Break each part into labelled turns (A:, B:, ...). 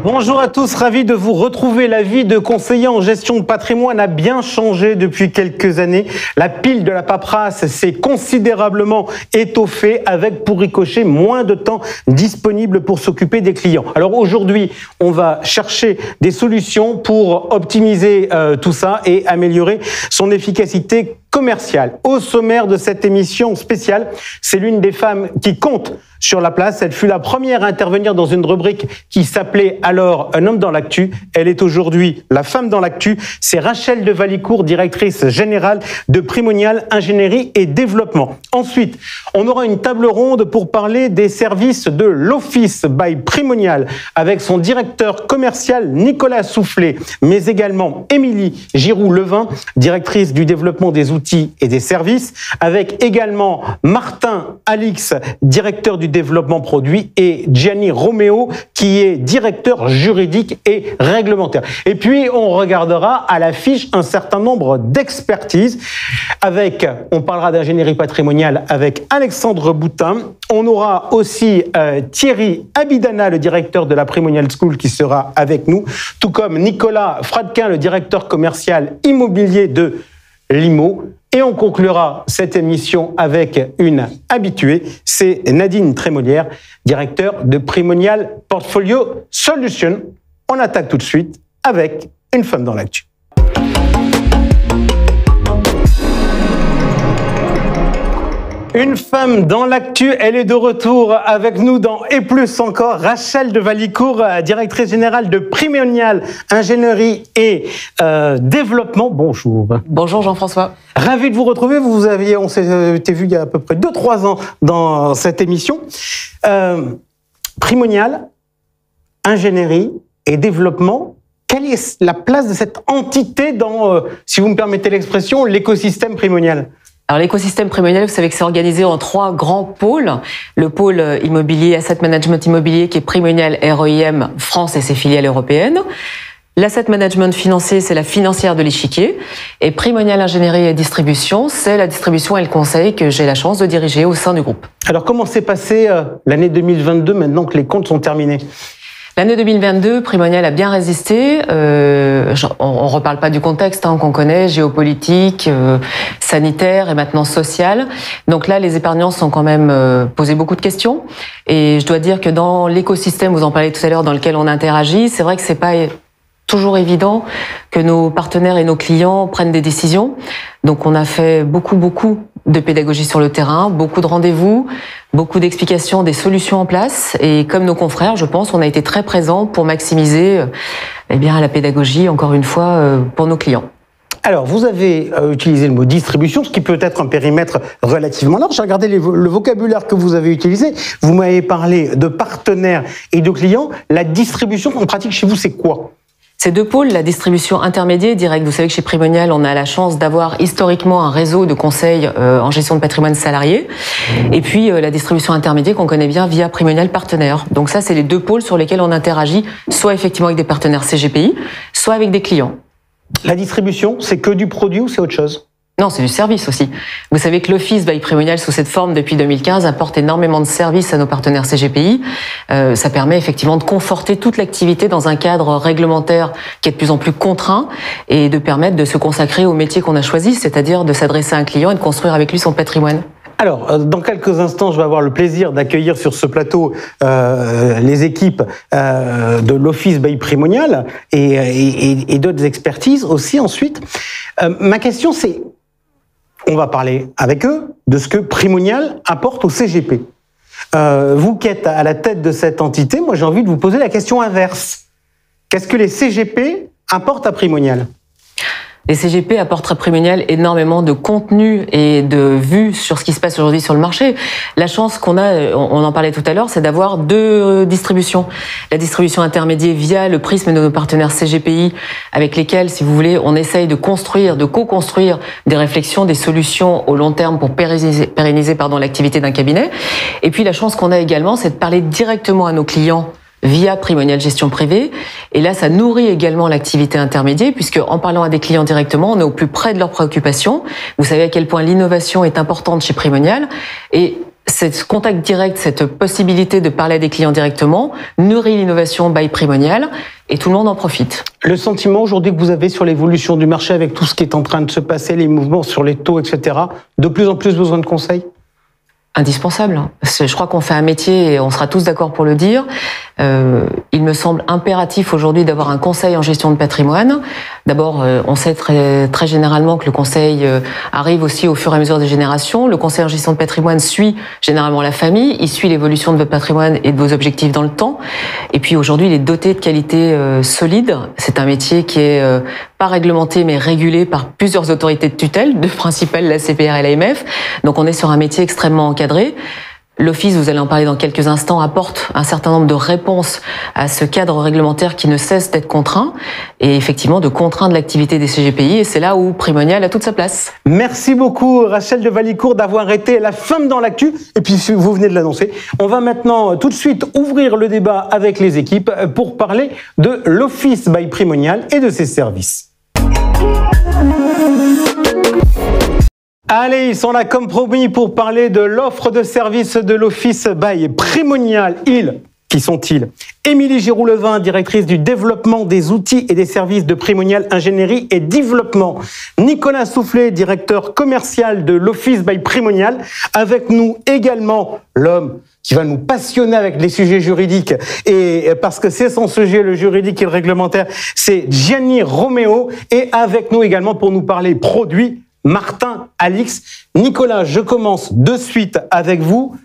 A: Bonjour à tous, ravi de vous retrouver. La vie de conseiller en gestion de patrimoine a bien changé depuis quelques années. La pile de la paperasse s'est considérablement étoffée avec, pour ricochet, moins de temps disponible pour s'occuper des clients. Alors aujourd'hui, on va chercher des solutions pour optimiser tout ça et améliorer son efficacité commerciale. Au sommaire de cette émission spéciale, c'est l'une des femmes qui compte sur la place. Elle fut la première à intervenir dans une rubrique qui s'appelait alors Un homme dans l'actu. Elle est aujourd'hui la femme dans l'actu. C'est Rachel de Valicourt, directrice générale de Primonial Ingénierie et Développement. Ensuite, on aura une table ronde pour parler des services de l'Office by Primonial avec son directeur commercial Nicolas Soufflet, mais également Émilie Giroux-Levin, directrice du développement des outils et des services, avec également Martin Alix, directeur du développement produit, et Gianni Romeo, qui est directeur juridique et réglementaire. Et puis, on regardera à l'affiche un certain nombre d'expertises. On parlera d'ingénierie patrimoniale avec Alexandre Boutin. On aura aussi Thierry Abidana, le directeur de la Primonial School, qui sera avec nous, tout comme Nicolas Fradquin, le directeur commercial immobilier de Limo. Et on conclura cette émission avec une habituée, c'est Nadine Trémolière, directeur de Primonial Portfolio Solutions. On attaque tout de suite avec une femme dans l'actu. Une femme dans l'actu, elle est de retour avec nous dans Et plus encore, Rachel de Valicourt, directrice générale de Primonial Ingénierie et Développement. Bonjour.
B: Bonjour Jean-François.
A: Ravi de vous retrouver. On s'était vu il y a à peu près 2-3 ans dans cette émission. Primonial Ingénierie et Développement. Quelle est la place de cette entité dans, si vous me permettez l'expression, l'écosystème Primonial ?
B: Alors l'écosystème Primonial, vous savez que c'est organisé en 3 grands pôles. Le pôle immobilier, asset management immobilier, qui est Primonial REIM France et ses filiales européennes. L'asset management financier, c'est la financière de l'échiquier. Et Primonial Ingénierie et Distribution, c'est la distribution et le conseil que j'ai la chance de diriger au sein du groupe.
A: Alors comment s'est passée l'année 2022 maintenant que les comptes sont terminés ?
B: L'année 2022, Primonial a bien résisté. On reparle pas du contexte qu'on connaît, géopolitique, sanitaire et maintenant social. Donc là, les épargnants sont quand même posé beaucoup de questions. Et je dois dire que dans l'écosystème, vous en parlez tout à l'heure, dans lequel on interagit, c'est vrai que c'est pas toujours évident que nos partenaires et nos clients prennent des décisions. Donc on a fait beaucoup de pédagogie sur le terrain, beaucoup de rendez-vous, beaucoup d'explications, des solutions en place. Et comme nos confrères, je pense, on a été très présents pour maximiser la pédagogie, encore une fois, pour nos clients.
A: Alors, vous avez utilisé le mot distribution, ce qui peut être un périmètre relativement large. J'ai regardé le vocabulaire que vous avez utilisé. Vous m'avez parlé de partenaires et de clients. La distribution, en pratique, chez vous, c'est quoi ?
B: Ces 2 pôles, la distribution intermédiaire et directe. Vous savez que chez Primonial, on a la chance d'avoir historiquement un réseau de conseils en gestion de patrimoine salarié. Et puis la distribution intermédiaire qu'on connaît bien via Primonial Partenaires. Donc ça, c'est les 2 pôles sur lesquels on interagit, soit effectivement avec des partenaires CGPI, soit avec des clients.
A: La distribution, c'est que du produit ou c'est autre chose ?
B: Non, c'est du service aussi. Vous savez que l'Office by Primonial, sous cette forme depuis 2015, apporte énormément de services à nos partenaires CGPI. Ça permet effectivement de conforter toute l'activité dans un cadre réglementaire qui est de plus en plus contraint et de permettre de se consacrer au métier qu'on a choisi, c'est-à-dire de s'adresser à un client et de construire avec lui son patrimoine.
A: Alors, dans quelques instants, je vais avoir le plaisir d'accueillir sur ce plateau les équipes de l'Office by Primonial et d'autres expertises aussi ensuite. Ma question, c'est, on va parler avec eux de ce que Primonial apporte au CGP. Vous qui êtes à la tête de cette entité, moi j'ai envie de vous poser la question inverse. Qu'est-ce que les CGP apportent à Primonial ?
B: Les CGP apportent à Primonial énormément de contenu et de vues sur ce qui se passe aujourd'hui sur le marché. La chance qu'on a, on en parlait tout à l'heure, c'est d'avoir 2 distributions. La distribution intermédiaire via le prisme de nos partenaires CGPI, avec lesquels, si vous voulez, on essaye de construire, de co-construire des réflexions, des solutions au long terme pour pérenniser l'activité d'un cabinet. Et puis la chance qu'on a également, c'est de parler directement à nos clients via Primonial Gestion Privée. Et là, ça nourrit également l'activité intermédiaire, puisque en parlant à des clients directement, on est au plus près de leurs préoccupations. Vous savez à quel point l'innovation est importante chez Primonial. Et ce contact direct, cette possibilité de parler à des clients directement, nourrit l'innovation by Primonial et tout le monde en profite.
A: Le sentiment aujourd'hui que vous avez sur l'évolution du marché avec tout ce qui est en train de se passer, les mouvements sur les taux, etc., de plus en plus besoin de conseils?
B: Indispensable. Je crois qu'on fait un métier, et on sera tous d'accord pour le dire. Il me semble impératif aujourd'hui d'avoir un conseil en gestion de patrimoine. D'abord, on sait très généralement que le conseil arrive aussi au fur et à mesure des générations. Le conseil en gestion de patrimoine suit généralement la famille, il suit l'évolution de votre patrimoine et de vos objectifs dans le temps. Et puis aujourd'hui, il est doté de qualités solides. C'est un métier qui est pas réglementé, mais régulé par plusieurs autorités de tutelle, deux principales, la CPR et l'AMF. Donc on est sur un métier extrêmement encadré. L'Office, vous allez en parler dans quelques instants, apporte un certain nombre de réponses à ce cadre réglementaire qui ne cesse d'être contraint et effectivement de contraindre l'activité des CGPI, et c'est là où Primonial a toute sa place.
A: Merci beaucoup Rachel de Valicourt d'avoir été la femme dans l'actu, et puis vous venez de l'annoncer. On va maintenant tout de suite ouvrir le débat avec les équipes pour parler de l'Office by Primonial et de ses services. Allez, ils sont là comme promis pour parler de l'offre de services de l'Office by Primonial. Qui sont-ils? Émilie Giroux-Levin, directrice du développement des outils et des services de Primonial Ingénierie et Développement. Nicolas Soufflet, directeur commercial de l'Office by Primonial. Avec nous également l'homme qui va nous passionner avec les sujets juridiques, et parce que c'est son sujet, le juridique et le réglementaire, c'est Gianni Romeo. Et avec nous également pour nous parler produits, Martin Alix. Nicolas, je commence de suite avec vous.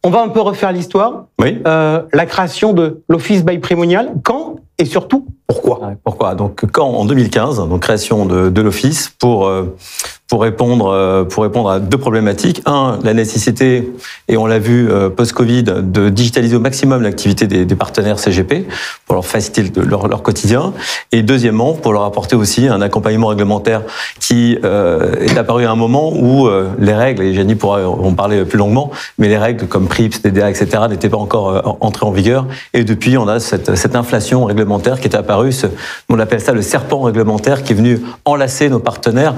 A: On va un peu refaire l'histoire.
C: Oui.
A: La création de l'Office by Primonial, quand et surtout pourquoi?
C: Pourquoi? Donc quand en 2015, donc création de l'Office pour répondre à deux problématiques. Un, la nécessité, et on l'a vu post-Covid, de digitaliser au maximum l'activité des partenaires CGP pour leur faciliter leur quotidien. Et deuxièmement, pour leur apporter aussi un accompagnement réglementaire qui est apparu à un moment où les règles, et Gianni pourra en parler plus longuement, mais les règles comme PRIIPs, TDA, etc. n'étaient pas encore entrées en vigueur. Et depuis, on a cette inflation réglementaire qui est apparue, on appelle ça le serpent réglementaire, qui est venu enlacer nos partenaires,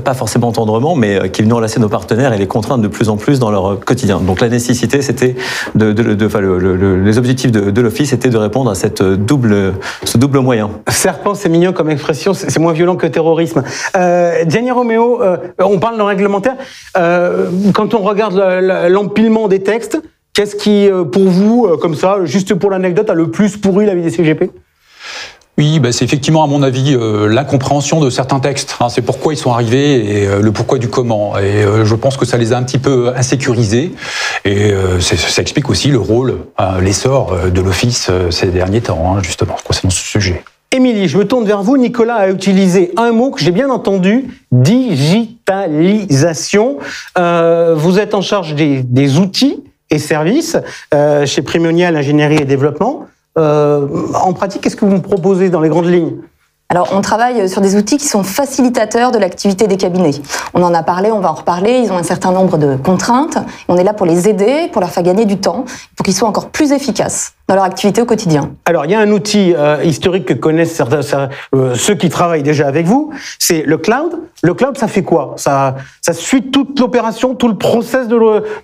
C: pas forcément tendrement, mais qui est venu enlacer nos partenaires et les contraindre de plus en plus dans leur quotidien. Donc la nécessité, c'était les objectifs de l'Office, c'était de répondre à ce double moyen. Serpent,
A: c'est mignon comme expression, c'est moins violent que terrorisme. Gianni Romeo, on parle de réglementaire. Quand on regarde l'empilement des textes, qu'est-ce qui, pour vous, comme ça, juste pour l'anecdote, a le plus pourri la vie des CGP?
D: Oui, c'est effectivement, à mon avis, l'incompréhension de certains textes. C'est pourquoi ils sont arrivés et le pourquoi du comment. Et je pense que ça les a un petit peu insécurisés. Et ça explique aussi le rôle, l'essor de l'Office ces derniers temps, justement, concernant ce sujet.
A: Émilie, je me tourne vers vous. Nicolas a utilisé un mot que j'ai bien entendu, digitalisation. Vous êtes en charge des outils et services chez Primonial Ingénierie et Développement. En pratique, qu'est-ce que vous me proposez dans les grandes lignes?
E: Alors, on travaille sur des outils qui sont facilitateurs de l'activité des cabinets. On en a parlé, on va en reparler. Ils ont un certain nombre de contraintes. On est là pour les aider, pour leur faire gagner du temps, pour qu'ils soient encore plus efficaces dans leur activité au quotidien.
A: Alors, il y a un outil historique que connaissent ceux qui travaillent déjà avec vous, c'est le cloud. Le cloud, ça fait quoi? Ça suit toute l'opération, tout le process de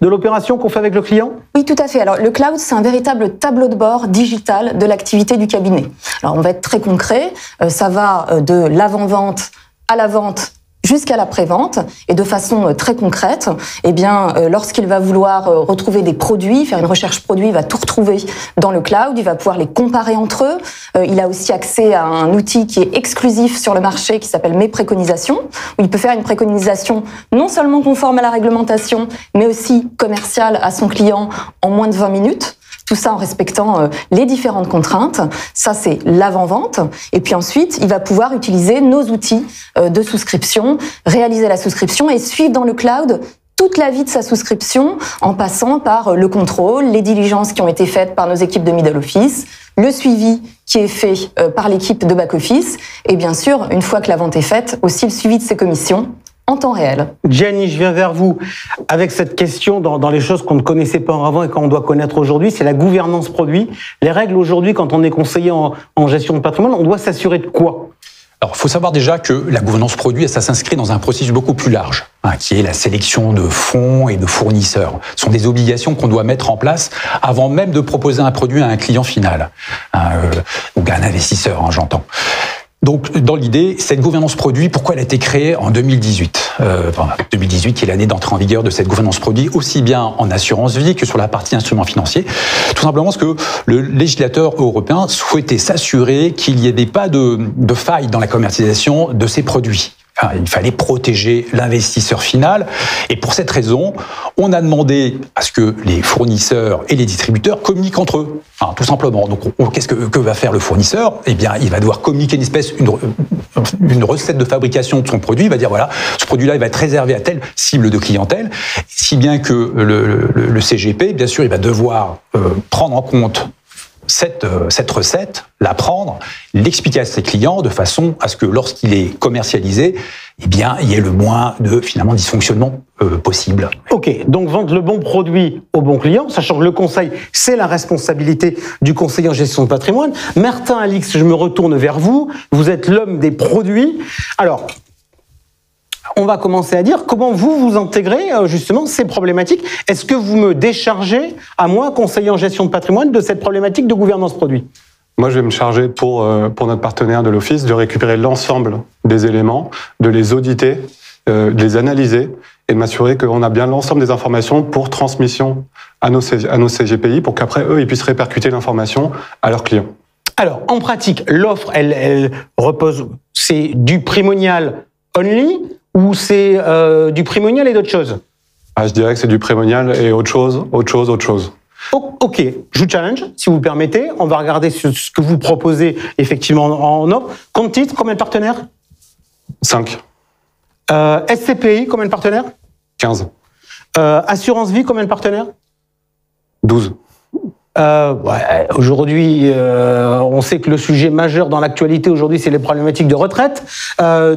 A: l'opération qu'on fait avec le client?
E: Oui, tout à fait. Alors, le cloud, c'est un véritable tableau de bord digital de l'activité du cabinet. Alors, on va être très concret. Ça va de l'avant-vente à la vente jusqu'à la prévente, et de façon très concrète, lorsqu'il va vouloir retrouver des produits, faire une recherche produit, il va tout retrouver dans le cloud, il va pouvoir les comparer entre eux. Il a aussi accès à un outil qui est exclusif sur le marché qui s'appelle Mes préconisations, où il peut faire une préconisation non seulement conforme à la réglementation, mais aussi commerciale à son client en moins de 20 minutes. Tout ça en respectant les différentes contraintes. Ça, c'est l'avant-vente. Et puis ensuite, il va pouvoir utiliser nos outils de souscription, réaliser la souscription et suivre dans le cloud toute la vie de sa souscription en passant par le contrôle, les diligences qui ont été faites par nos équipes de middle office, le suivi qui est fait par l'équipe de back office et bien sûr, une fois que la vente est faite, aussi le suivi de ses commissions en temps réel.
A: Gianni, je viens vers vous avec cette question dans les choses qu'on ne connaissait pas avant et qu'on doit connaître aujourd'hui, c'est la gouvernance produit. Les règles aujourd'hui, quand on est conseiller en gestion de patrimoine, on doit s'assurer de quoi?
D: Alors, il faut savoir déjà que la gouvernance produit, ça s'inscrit dans un processus beaucoup plus large, qui est la sélection de fonds et de fournisseurs. Ce sont des obligations qu'on doit mettre en place avant même de proposer un produit à un client final, donc à un investisseur, j'entends. Donc, dans l'idée, cette gouvernance produit, pourquoi elle a été créée en 2018 2018 qui est l'année d'entrée en vigueur de cette gouvernance produit, aussi bien en assurance vie que sur la partie instruments financiers. Tout simplement parce que le législateur européen souhaitait s'assurer qu'il n'y avait pas de faille dans la commercialisation de ces produits. Il fallait protéger l'investisseur final. Et pour cette raison, on a demandé à ce que les fournisseurs et les distributeurs communiquent entre eux. Tout simplement. Donc, qu'est-ce que va faire le fournisseur? Eh bien, il va devoir communiquer une recette de fabrication de son produit. Il va dire, voilà, ce produit-là, il va être réservé à telle cible de clientèle. Si bien que le CGP, bien sûr, il va devoir prendre en compte cette recette, la prendre, l'expliquer à ses clients de façon à ce que lorsqu'il est commercialisé, eh bien, il y ait le moins de finalement dysfonctionnement possible.
A: Ok, donc vendre le bon produit au bon client, sachant que le conseil, c'est la responsabilité du conseiller en gestion de patrimoine. Martin Alix, je me retourne vers vous. Vous êtes l'homme des produits. Alors, on va commencer à dire comment vous intégrez justement ces problématiques. Est-ce que vous me déchargez, à moi, conseiller en gestion de patrimoine, de cette problématique de gouvernance produit?
F: Moi, je vais me charger pour notre partenaire de l'Office de récupérer l'ensemble des éléments, de les auditer, de les analyser et de m'assurer qu'on a bien l'ensemble des informations pour transmission à nos CGPI pour qu'après, eux, ils puissent répercuter l'information à leurs clients.
A: Alors, en pratique, l'offre, elle repose, c'est du primonial only ou c'est du primonial et d'autres choses?
F: Je dirais que c'est du primonial et autre chose.
A: Ok, je vous challenge, si vous permettez. On va regarder ce que vous proposez effectivement en offre. Compte titre, combien de partenaires? 5. SCPI, combien de partenaires?
F: 15.
A: Assurance vie, combien de partenaires?
F: 12.
A: Aujourd'hui, on sait que le sujet majeur dans l'actualité aujourd'hui, c'est les problématiques de retraite.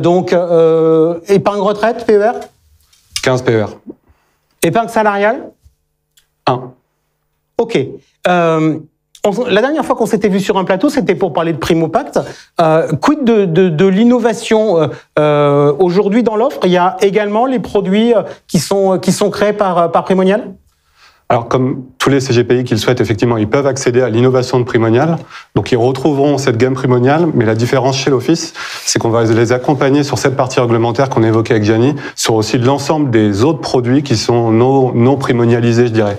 A: Donc, épargne retraite, PER?
F: 15 PER.
A: Épargne salariale?
F: 1.
A: Ok. La dernière fois qu'on s'était vu sur un plateau, c'était pour parler de Primo-Pacte. Quid de l'innovation aujourd'hui dans l'offre? Il y a également les produits qui sont créés par Primonial?
F: Alors, comme tous les CGPI qui le souhaitent, effectivement, ils peuvent accéder à l'innovation de Primonial. Donc, ils retrouveront cette gamme Primonial. Mais la différence chez l'Office, c'est qu'on va les accompagner sur cette partie réglementaire qu'on évoquait avec Gianni, sur aussi l'ensemble des autres produits qui sont non primonialisés, je dirais.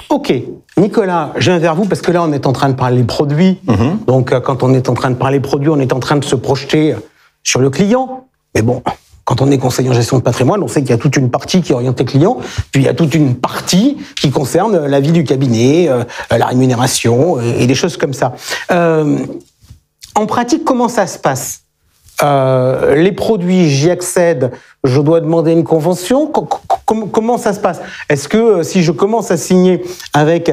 A: Ok. Nicolas, je viens vers vous parce que là, on est en train de parler produits. Donc, quand on est en train de parler produits, on est en train de se projeter sur le client. Mais bon, quand on est conseiller en gestion de patrimoine, on sait qu'il y a toute une partie qui est orientée client, puis il y a toute une partie qui concerne la vie du cabinet, la rémunération et des choses comme ça. En pratique, comment ça se passe? Les produits, j'y accède, je dois demander une convention. Comment ça se passe? Est-ce que si je commence à signer avec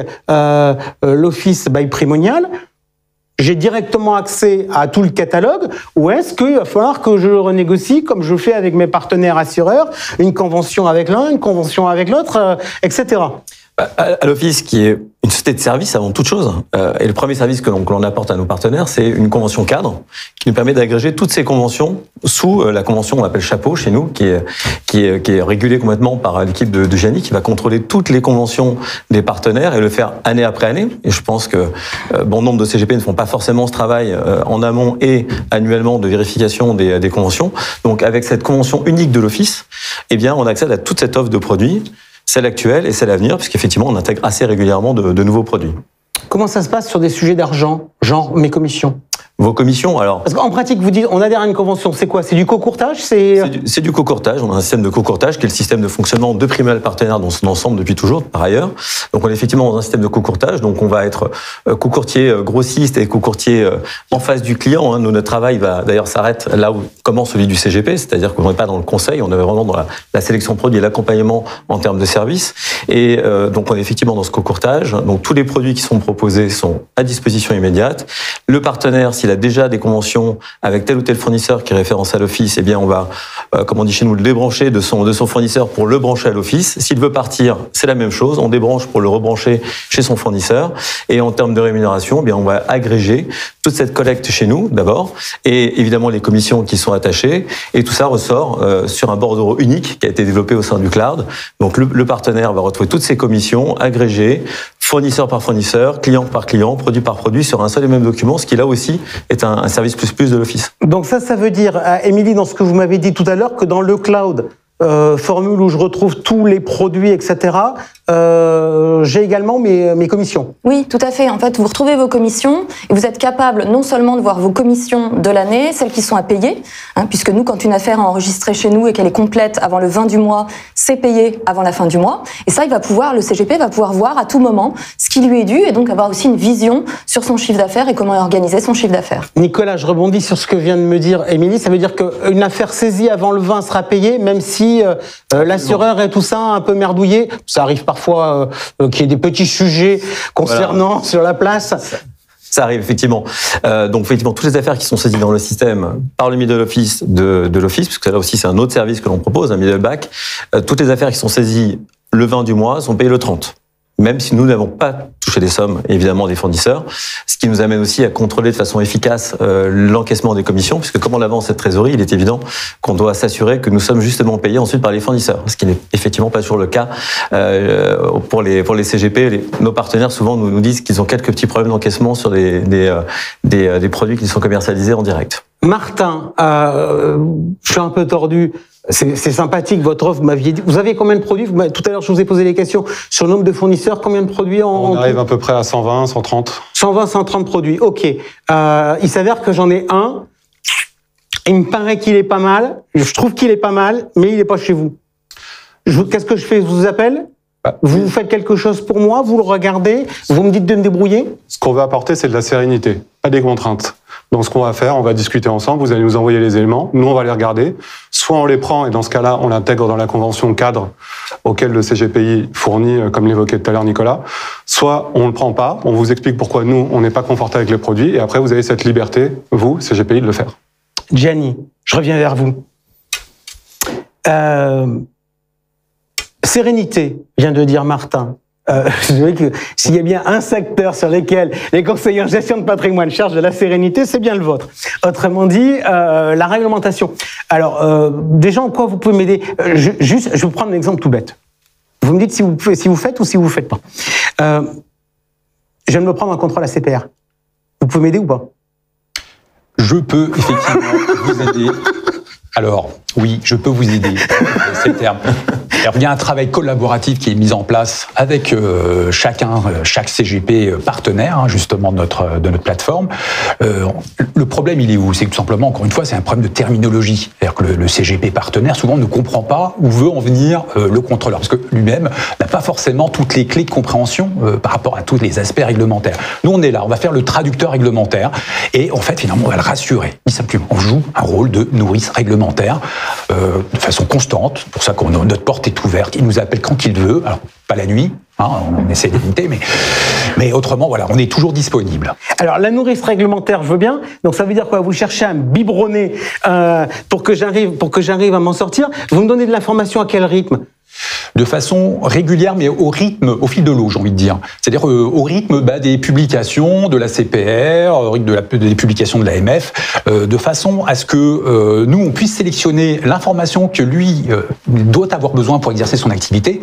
A: l'Office by Primonial, j'ai directement accès à tout le catalogue, ou est-ce qu'il va falloir que je renégocie, comme je fais avec mes partenaires assureurs, une convention avec l'un, une convention avec l'autre, etc.
C: À l'Office, qui est une société de service avant toute chose, et le premier service que l'on apporte à nos partenaires, c'est une convention cadre qui nous permet d'agréger toutes ces conventions sous la convention, on l'appelle chapeau chez nous, qui est régulée complètement par l'équipe de Gianni, qui va contrôler toutes les conventions des partenaires et le faire année après année. Et je pense que bon nombre de CGP ne font pas forcément ce travail en amont et annuellement de vérification des conventions. Donc avec cette convention unique de l'Office, eh bien on accède à toute cette offre de produits, celle actuelle et celle à venir, puisqu'effectivement, on intègre assez régulièrement de nouveaux produits.
A: Comment ça se passe sur des sujets d'argent, genre mes commissions?
C: Vos commissions, alors...
A: Parce qu'en pratique, vous dites, on adhère à une convention, c'est quoi? C'est du co-courtage?
C: C'est du co-courtage. On a un système de co-courtage qui est le système de fonctionnement de Primonial Partenaires dans son ensemble depuis toujours, par ailleurs. Donc on est effectivement dans un système de co-courtage. Donc on va être co-courtier grossiste et co-courtier en face du client. Nous, notre travail d'ailleurs s'arrête là où commence celui du CGP, c'est-à-dire qu'on n'est pas dans le conseil, on est vraiment dans la sélection de produits et l'accompagnement en termes de services. Et donc on est effectivement dans ce co-courtage. Donc tous les produits qui sont proposés sont à disposition immédiate. Le partenaire, s'il qu'il a déjà des conventions avec tel ou tel fournisseur qui est référencé à l'Office, eh bien on va, comme on dit chez nous, le débrancher de son fournisseur pour le brancher à l'Office. S'il veut partir, c'est la même chose, on débranche pour le rebrancher chez son fournisseur. Et en termes de rémunération, eh bien on va agréger toute cette collecte chez nous d'abord, et évidemment les commissions qui sont attachées, et tout ça ressort sur un bordereau unique qui a été développé au sein du cloud. Donc le partenaire va retrouver toutes ces commissions agrégées, fournisseur par fournisseur, client par client, produit par produit, sur un seul et même document, ce qui là aussi est un service plus de l'Office.
A: Donc ça veut dire, Émilie, dans ce que vous m'avez dit tout à l'heure, que dans le cloud, formule où je retrouve tous les produits, etc., j'ai également mes commissions.
E: Oui, tout à fait. En fait, vous retrouvez vos commissions et vous êtes capable non seulement de voir vos commissions de l'année, celles qui sont à payer, puisque nous, quand une affaire est enregistrée chez nous et qu'elle est complète avant le 20 du mois, c'est payé avant la fin du mois. Et ça, le CGP va pouvoir voir à tout moment ce qui lui est dû et donc avoir aussi une vision sur son chiffre d'affaires et comment organiser son chiffre d'affaires.
A: Nicolas, je rebondis sur ce que vient de me dire Émilie. Ça veut dire qu'une affaire saisie avant le 20 sera payée, même si l'assureur et tout ça un peu merdouillé. Ça arrive parfois qu'il y ait des petits sujets concernant sur la place.
C: Ça arrive effectivement. Donc effectivement, toutes les affaires qui sont saisies dans le système par le middle office de l'Office, parce que là aussi c'est un autre service que l'on propose, un middle back, toutes les affaires qui sont saisies le 20 du mois sont payées le 30. Même si nous n'avons pas touché les sommes, évidemment, des fournisseurs, ce qui nous amène aussi à contrôler de façon efficace l'encaissement des commissions, puisque comme on avance cette trésorerie, il est évident qu'on doit s'assurer que nous sommes justement payés ensuite par les fournisseurs, ce qui n'est effectivement pas toujours le cas pour les CGP. Nos partenaires souvent nous disent qu'ils ont quelques petits problèmes d'encaissement sur des produits qui sont commercialisés en direct.
A: Martin, je suis un peu tordu. C'est sympathique votre offre. Vous m'aviez dit, vous avez combien de produits? Tout à l'heure, je vous ai posé des questions sur le nombre de fournisseurs. Combien de produits
F: On arrive à peu près à 120, 130.
A: 120, 130 produits. Ok. Il s'avère que j'en ai un. Il me paraît qu'il est pas mal. Je trouve qu'il est pas mal, mais il n'est pas chez vous. Qu'est-ce que je fais? Je vous appelle? Vous faites quelque chose pour moi? Vous le regardez? Vous me dites de me débrouiller?
F: Ce qu'on veut apporter, c'est de la sérénité, pas des contraintes. Donc ce qu'on va faire, on va discuter ensemble, vous allez nous envoyer les éléments, nous on va les regarder, soit on les prend et dans ce cas-là, on l'intègre dans la convention cadre auquel le CGPI fournit, comme l'évoquait tout à l'heure Nicolas, soit on ne le prend pas, on vous explique pourquoi nous, on n'est pas confortable avec les produits, et après vous avez cette liberté, vous, CGPI, de le faire.
A: Gianni, je reviens vers vous. Sérénité, vient de dire Martin. Je dirais que s'il y a bien un secteur sur lequel les conseillers en gestion de patrimoine cherchent de la sérénité, c'est bien le vôtre. Autrement dit, la réglementation. Alors, déjà, en quoi vous pouvez m'aider? Je vais vous prendre un exemple tout bête. Vous me dites si vous faites ou si vous ne faites pas. Je viens de me prendre un contrôle ACPR. Vous pouvez m'aider ou pas?
D: Je peux effectivement vous aider. Alors, oui, je peux vous aider. C'est le terme. Alors, il y a un travail collaboratif qui est mis en place avec chaque CGP partenaire, justement, de notre plateforme. Le problème, il est où? C'est que tout simplement, encore une fois, c'est un problème de terminologie. C'est-à-dire que le CGP partenaire, souvent, ne comprend pas où veut en venir le contrôleur, parce que lui-même n'a pas forcément toutes les clés de compréhension par rapport à tous les aspects réglementaires. Nous, on est là, on va faire le traducteur réglementaire, et en fait, finalement, on va le rassurer. Tout simplement, on joue un rôle de nourrice réglementaire de façon constante. C'est pour ça que notre porte est ouverte. Il nous appelle quand il veut. Alors, pas la nuit, on essaie d'éviter, mais autrement, voilà, on est toujours disponible.
A: Alors, la nourrice réglementaire, je veux bien. Donc, ça veut dire quoi? Vous cherchez à me biberonner pour que j'arrive à m'en sortir. Vous me donnez de l'information à quel rythme?
D: De façon régulière, mais au fil de l'eau, j'ai envie de dire. C'est-à-dire au rythme des publications de la CPR, au rythme des publications de l'AMF, de façon à ce que nous, on puisse sélectionner l'information que lui doit avoir besoin pour exercer son activité,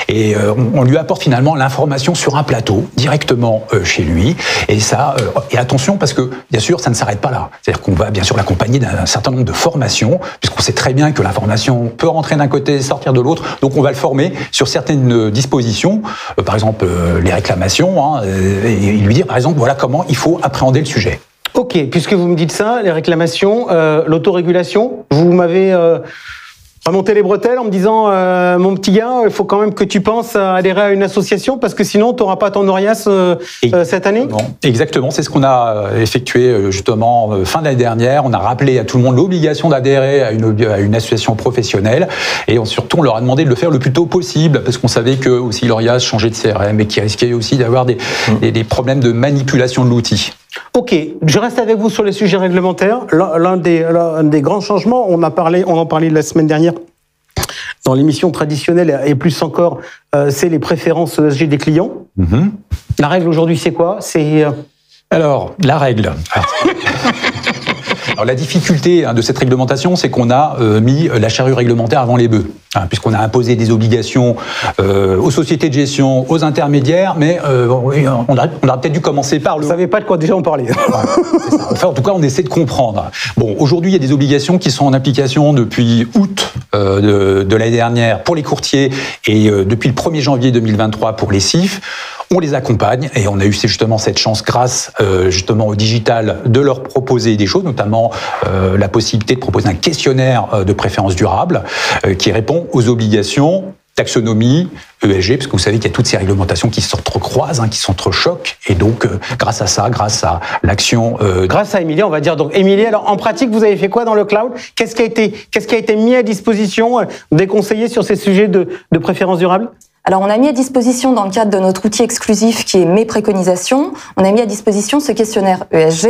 D: et on lui apporte finalement l'information sur un plateau, directement chez lui. Et ça, et attention, parce que, bien sûr, ça ne s'arrête pas là. C'est-à-dire qu'on va bien sûr l'accompagner d'un certain nombre de formations, puisqu'on sait très bien que l'information peut rentrer d'un côté et sortir de l'autre, donc on va le former sur certaines dispositions, par exemple les réclamations, et lui dire par exemple voilà comment il faut appréhender le sujet.
A: Ok, puisque vous me dites ça, les réclamations, l'autorégulation, vous m'avez remonté les bretelles en me disant mon petit gars, il faut quand même que tu penses à adhérer à une association parce que sinon tu n'auras pas ton ORIAS cette année.
D: Exactement, c'est ce qu'on a effectué justement fin de l'année dernière. On a rappelé à tout le monde l'obligation d'adhérer à une association professionnelle, et surtout on leur a demandé de le faire le plus tôt possible parce qu'on savait que aussi l'ORIAS changeait de CRM et qu'il risquait aussi d'avoir des problèmes de manipulation de l'outil.
A: Ok, je reste avec vous sur les sujets réglementaires. L'un des grands changements, on en parlait la semaine dernière dans l'émission traditionnelle et plus encore, c'est les préférences ESG des clients. Mm-hmm. La règle aujourd'hui, c'est quoi?
D: Alors, la règle. Alors, la difficulté de cette réglementation, c'est qu'on a mis la charrue réglementaire avant les bœufs, puisqu'on a imposé des obligations aux sociétés de gestion, aux intermédiaires, mais on aurait peut-être dû commencer par le...
A: Vous ne savez pas de quoi déjà on parlait.
D: Ouais, c'est ça. Enfin, en tout cas, on essaie de comprendre. Bon, aujourd'hui, il y a des obligations qui sont en application depuis août de l'année dernière pour les courtiers et depuis le 1er janvier 2023 pour les CIF. On les accompagne et on a eu justement cette chance grâce justement au digital de leur proposer des choses, notamment la possibilité de proposer un questionnaire de préférence durable qui répond aux obligations taxonomie, ESG, parce que vous savez qu'il y a toutes ces réglementations qui s'entrecroisent, qui s'entrechoquent, et donc grâce à ça, grâce à l'action...
A: Grâce à Émilie, on va dire. Donc Émilie, alors en pratique, vous avez fait quoi dans le cloud? Qu'est-ce qui a été mis à disposition des conseillers sur ces sujets de préférence durable?
E: Alors, on a mis à disposition, dans le cadre de notre outil exclusif qui est Mes préconisations, on a mis à disposition ce questionnaire ESG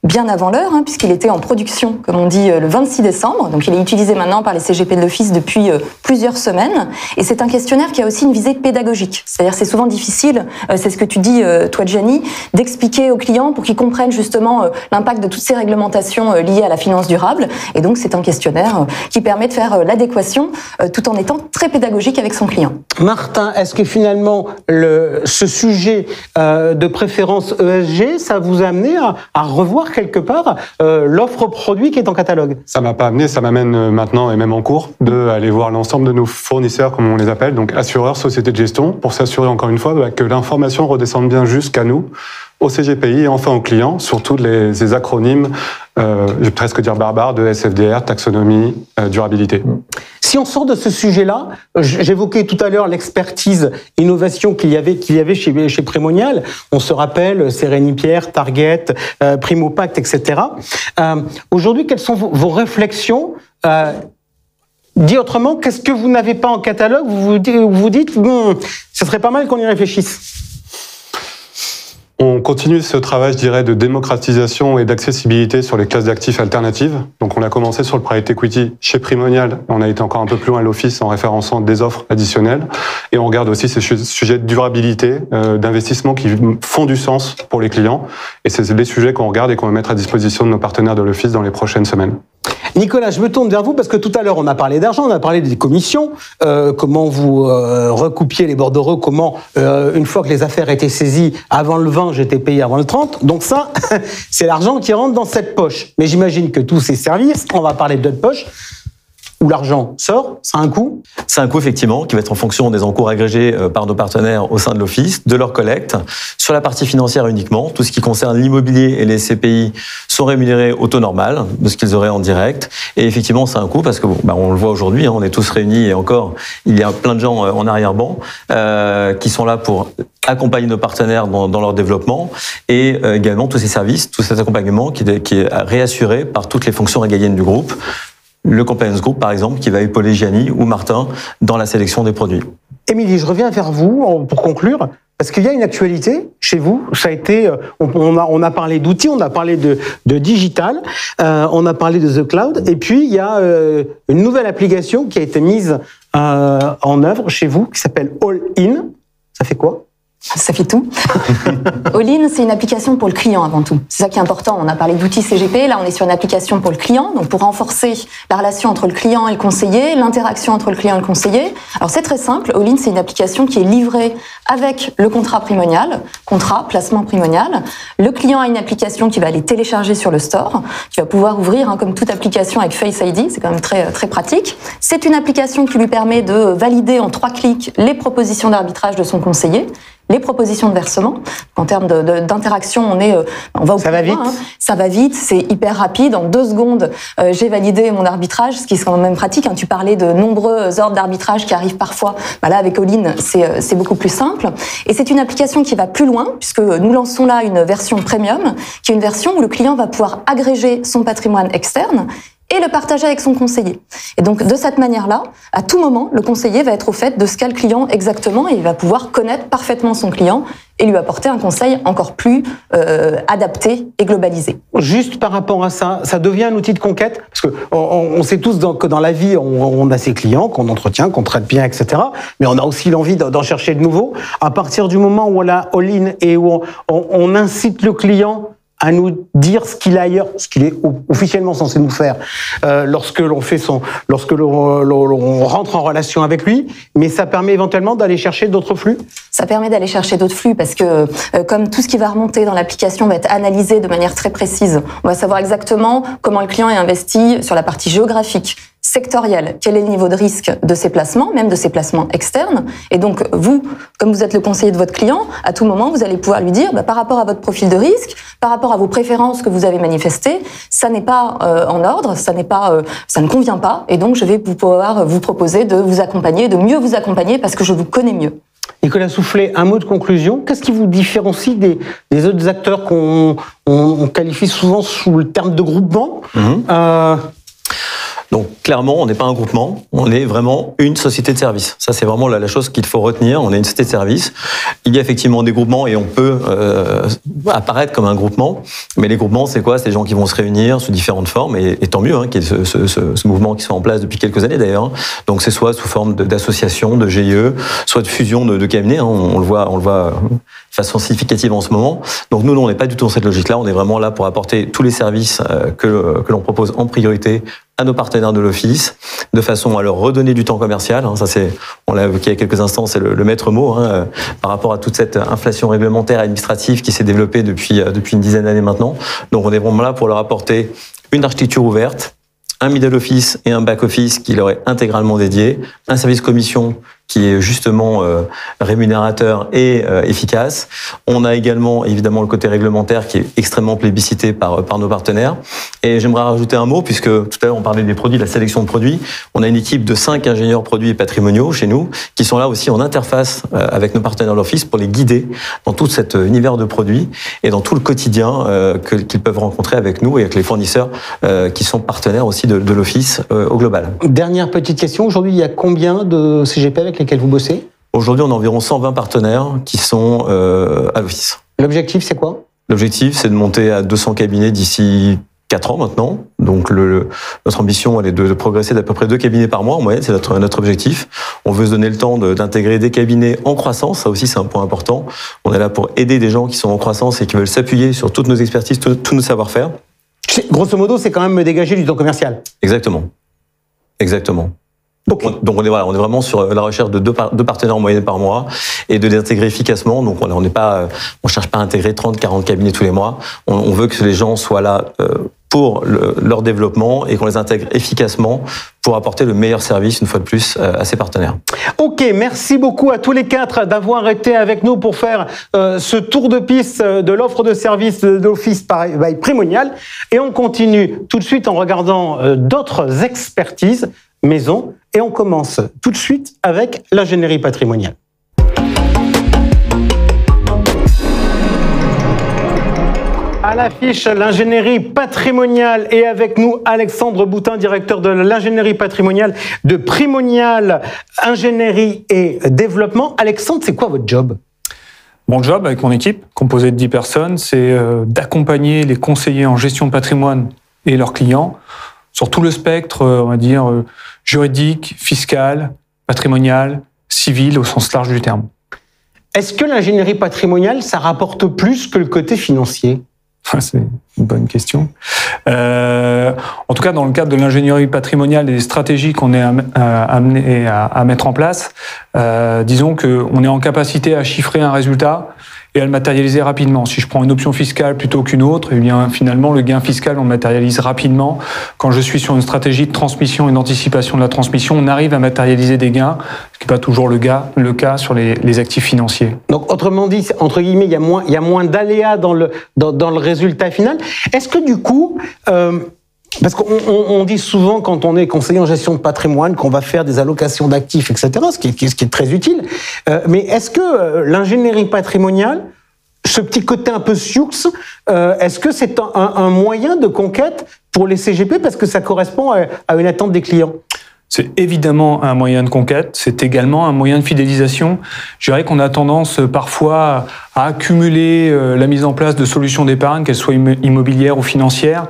E: bien avant l'heure, puisqu'il était en production, comme on dit, le 26 décembre. Donc, il est utilisé maintenant par les CGP de l'Office depuis plusieurs semaines. Et c'est un questionnaire qui a aussi une visée pédagogique. C'est-à-dire, c'est souvent difficile, c'est ce que tu dis, toi, Gianni, d'expliquer aux clients pour qu'ils comprennent justement l'impact de toutes ces réglementations liées à la finance durable. Et donc, c'est un questionnaire qui permet de faire l'adéquation tout en étant très pédagogique avec son client.
A: Martin, est-ce que finalement, ce sujet de préférence ESG, ça vous a amené à revoir quelque part l'offre produit qui est en catalogue?
F: Ça m'a pas amené, ça m'amène maintenant et même en cours d'aller voir l'ensemble de nos fournisseurs, comme on les appelle, donc assureurs, sociétés de gestion, pour s'assurer encore une fois que l'information redescende bien jusqu'à nous, au CGPI et enfin aux clients, sur tous les acronymes, je vais presque dire barbares, de SFDR, taxonomie, durabilité.
A: Si on sort de ce sujet-là, j'évoquais tout à l'heure l'expertise innovation qu'il y avait chez Primonial. On se rappelle Sérénipierre, Target, Primopact, etc. Aujourd'hui, quelles sont vos réflexions dit autrement, qu'est-ce que vous n'avez pas en catalogue? Vous vous dites, ce serait pas mal qu'on y réfléchisse.
F: On continue ce travail, je dirais, de démocratisation et d'accessibilité sur les classes d'actifs alternatives. Donc, on a commencé sur le private equity chez Primonial. On a été encore un peu plus loin à l'office en référençant des offres additionnelles. Et on regarde aussi ces sujets de durabilité, d'investissement qui font du sens pour les clients. Et c'est des sujets qu'on regarde et qu'on va mettre à disposition de nos partenaires de l'office dans les prochaines semaines.
A: Nicolas, je me tourne vers vous parce que tout à l'heure, on a parlé d'argent, on a parlé des commissions, comment vous recoupiez les bordereaux, comment, une fois que les affaires étaient saisies avant le 20, j'étais payé avant le 30. Donc ça, c'est l'argent qui rentre dans cette poche. Mais j'imagine que tous ces services, on va parler d'autres poches, où l'argent sort, ça a un coût?
C: C'est un coût, effectivement, qui va être en fonction des encours agrégés par nos partenaires au sein de l'Office, de leur collecte. Sur la partie financière uniquement, tout ce qui concerne l'immobilier et les CPI sont rémunérés au taux normal de ce qu'ils auraient en direct. Et effectivement, c'est un coût parce que on le voit aujourd'hui, on est tous réunis et encore, il y a plein de gens en arrière-ban qui sont là pour accompagner nos partenaires dans leur développement et également tous ces services, tout cet accompagnement qui est réassuré par toutes les fonctions régaliennes du groupe. Le Compliance Group, par exemple, qui va épauler Gianni ou Martin dans la sélection des produits.
A: Émilie, je reviens vers vous pour conclure, parce qu'il y a une actualité chez vous. Ça a été, on a parlé d'outils, on a parlé de digital, on a parlé de The Cloud, et puis il y a une nouvelle application qui a été mise en œuvre chez vous, qui s'appelle All In. Ça fait quoi?
E: Ça fait tout. All-in, c'est une application pour le client avant tout. C'est ça qui est important. On a parlé d'outils CGP, là on est sur une application pour le client, donc pour renforcer la relation entre le client et le conseiller, l'interaction entre le client et le conseiller. Alors c'est très simple, All-in c'est une application qui est livrée avec le contrat Primonial, contrat, placement Primonial. Le client a une application qui va aller télécharger sur le store, qui va pouvoir ouvrir comme toute application avec Face ID, c'est quand même très, très pratique. C'est une application qui lui permet de valider en 3 clics les propositions d'arbitrage de son conseiller, les propositions de versement. En termes d'interaction, on va au
A: ça va vite.
E: Ça va vite, c'est hyper rapide. En 2 secondes, j'ai validé mon arbitrage, ce qui est quand même pratique. Tu parlais de nombreux ordres d'arbitrage qui arrivent parfois. Là, avec All-in, c'est beaucoup plus simple. Et c'est une application qui va plus loin, puisque nous lançons là une version premium, qui est une version où le client va pouvoir agréger son patrimoine externe et le partager avec son conseiller. Et donc, de cette manière-là, à tout moment, le conseiller va être au fait de ce qu'a le client exactement et il va pouvoir connaître parfaitement son client et lui apporter un conseil encore plus adapté et globalisé.
A: Juste par rapport à ça, ça devient un outil de conquête, parce que on sait tous que dans la vie, on a ses clients qu'on entretient, qu'on traite bien, etc. Mais on a aussi l'envie d'en chercher de nouveaux. À partir du moment où on a all-in et où on incite le client à nous dire ce qu'il a ailleurs, ce qu'il est officiellement censé nous faire lorsque l'on rentre en relation avec lui, mais ça permet éventuellement d'aller chercher d'autres flux.
E: Ça permet d'aller chercher d'autres flux parce que comme tout ce qui va remonter dans l'application va être analysé de manière très précise, on va savoir exactement comment le client est investi sur la partie géographique, sectorielle, quel est le niveau de risque de ses placements, même de ses placements externes. Et donc, vous, comme vous êtes le conseiller de votre client, à tout moment, vous allez pouvoir lui dire, par rapport à votre profil de risque, par rapport à vos préférences que vous avez manifestées, ça n'est pas en ordre, ça ne convient pas. Et donc, je vais pouvoir vous proposer de vous accompagner, de mieux vous accompagner parce que je vous connais mieux.
A: Nicolas Soufflet, un mot de conclusion. Qu'est-ce qui vous différencie des autres acteurs qu'on qualifie souvent sous le terme de groupement?
C: Donc clairement, on n'est pas un groupement, on est vraiment une société de service. Ça, c'est vraiment la chose qu'il faut retenir. On est une société de service. Il y a effectivement des groupements et on peut apparaître comme un groupement. Mais les groupements, c'est quoi? C'est des gens qui vont se réunir sous différentes formes et tant mieux qu'il y ait ce mouvement qui soit en place depuis quelques années d'ailleurs. Donc c'est soit sous forme d'association, de GIE, soit de fusion de cabinets. On le voit de façon significative en ce moment. Donc nous, on n'est pas du tout dans cette logique-là. On est vraiment là pour apporter tous les services que l'on propose en priorité à nos partenaires de l'Office, de façon à leur redonner du temps commercial. Ça, on l'a évoqué il y a quelques instants, c'est le maître mot par rapport à toute cette inflation réglementaire et administrative qui s'est développée depuis une dizaine d'années maintenant. Donc, on est vraiment là pour leur apporter une architecture ouverte, un middle office et un back office qui leur est intégralement dédié, un service commission qui est justement rémunérateur et efficace. On a également évidemment le côté réglementaire qui est extrêmement plébiscité par nos partenaires. Et j'aimerais rajouter un mot, puisque tout à l'heure on parlait des produits, de la sélection de produits. On a une équipe de 5 ingénieurs produits et patrimoniaux chez nous qui sont là aussi en interface avec nos partenaires de l'Office pour les guider dans tout cet univers de produits et dans tout le quotidien qu'ils peuvent rencontrer avec nous et avec les fournisseurs qui sont partenaires aussi de l'Office au global.
A: Dernière petite question, aujourd'hui il y a combien de CGP avec lesquels vous bossez? Aujourd'hui, on a environ 120 partenaires qui sont à l'Office. L'objectif, c'est quoi? L'objectif, c'est de monter à 200 cabinets d'ici 4 ans maintenant. Donc, notre ambition, elle est de progresser d'à peu près 2 cabinets par mois en moyenne. C'est notre objectif. On veut se donner le temps d'intégrer des cabinets en croissance. Ça aussi, c'est un point important. On est là pour aider des gens qui sont en croissance et qui veulent s'appuyer sur toutes nos expertises, tous nos savoir-faire. Grosso modo, c'est quand même dégager du temps commercial. Exactement. Okay. Donc on est vraiment sur la recherche de deux partenaires en moyenne par mois et de les intégrer efficacement. Donc on cherche pas à intégrer 30, 40 cabinets tous les mois. On veut que les gens soient là pour leur développement et qu'on les intègre efficacement pour apporter le meilleur service, une fois de plus, à ses partenaires. Ok, merci beaucoup à tous les 4 d'avoir été avec nous pour faire ce tour de piste de l'offre de service de l'Office by Primonial. Et on continue tout de suite en regardant d'autres expertises maison. Et on commence tout de suite avec l'ingénierie patrimoniale. À l'affiche, l'ingénierie patrimoniale. Et avec nous, Alexandre Boutin, directeur de l'ingénierie patrimoniale de Primonial Ingénierie et Développement. Alexandre, c'est quoi votre job?
G: Mon job, avec mon équipe, composée de 10 personnes, c'est d'accompagner les conseillers en gestion de patrimoine et leurs clients sur tout le spectre, on va dire, juridique, fiscal, patrimonial, civil, au sens large du terme.
A: Est-ce que l'ingénierie patrimoniale, ça rapporte plus que le côté financier?
G: C'est une bonne question. En tout cas, dans le cadre de l'ingénierie patrimoniale et des stratégies qu'on est amené à mettre en place, disons qu'on est en capacité à chiffrer un résultat et à le matérialiser rapidement. Si je prends une option fiscale plutôt qu'une autre, eh bien finalement le gain fiscal on le matérialise rapidement. Quand je suis sur une stratégie de transmission et d'anticipation de la transmission, on arrive à matérialiser des gains, ce qui n'est pas toujours le cas sur les actifs financiers. Donc autrement dit, entre guillemets, il y a moins d'aléas dans le résultat final. Est-ce que du coup, parce qu'on dit souvent quand on est conseiller en gestion de patrimoine qu'on va faire des allocations d'actifs, etc., ce qui est très utile. Mais est-ce que l'ingénierie patrimoniale, ce petit côté un peu sioux, est-ce que c'est un moyen de conquête pour les CGP parce que ça correspond à une attente des clients? C'est évidemment un moyen de conquête, c'est également un moyen de fidélisation. Je dirais qu'on a tendance parfois à accumuler la mise en place de solutions d'épargne, qu'elles soient immobilières ou financières.